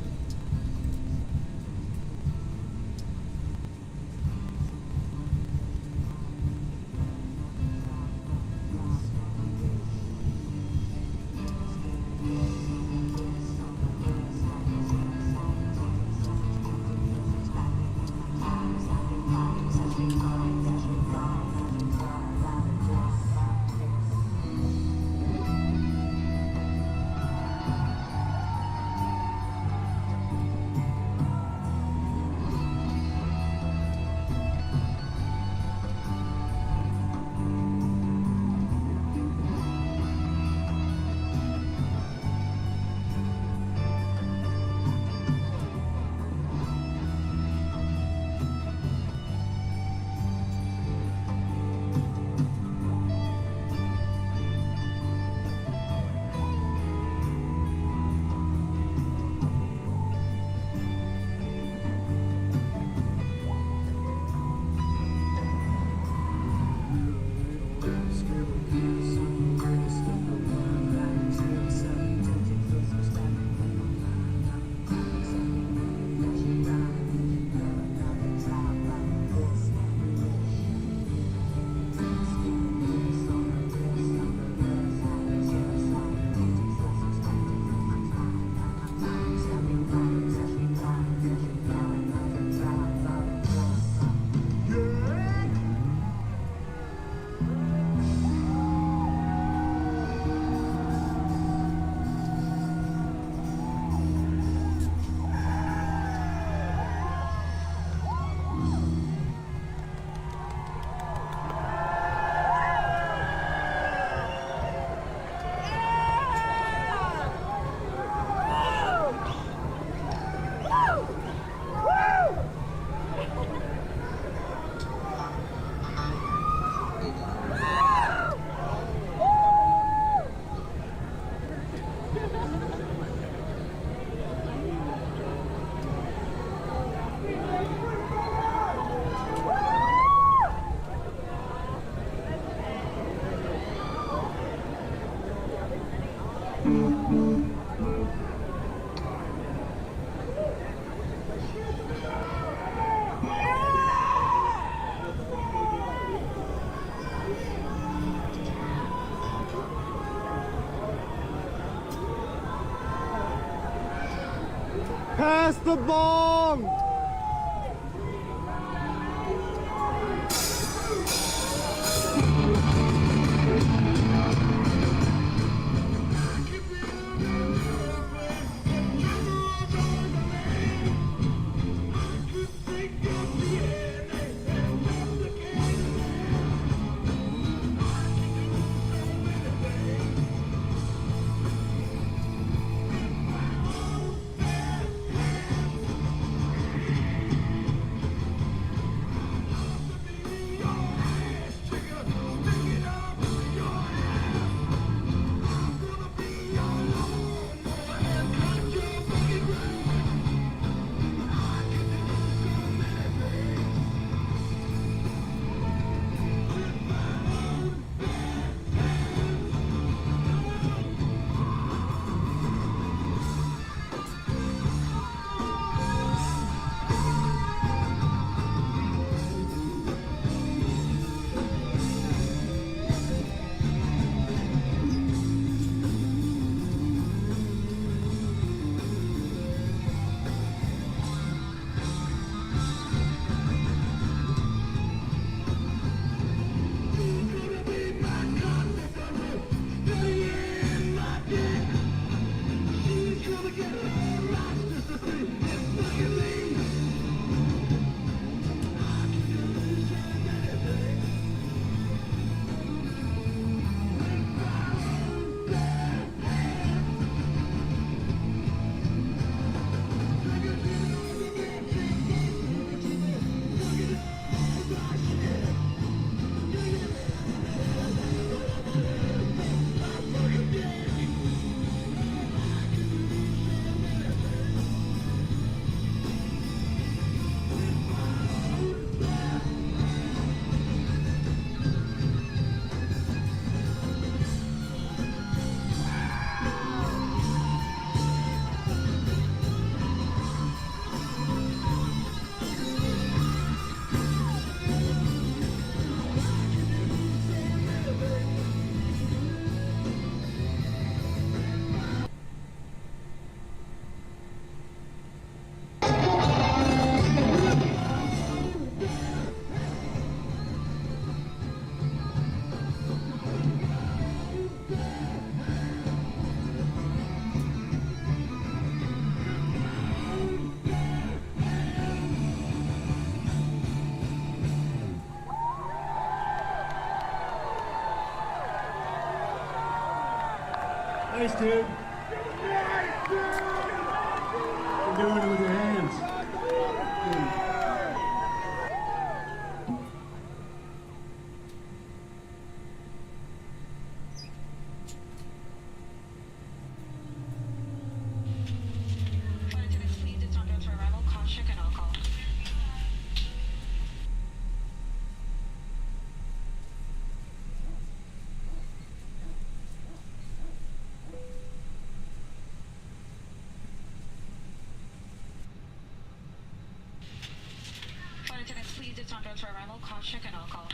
Pass the bong! Nice, dude. You're doing it with your hands. Please, it's on for arrival, call check and I'll call.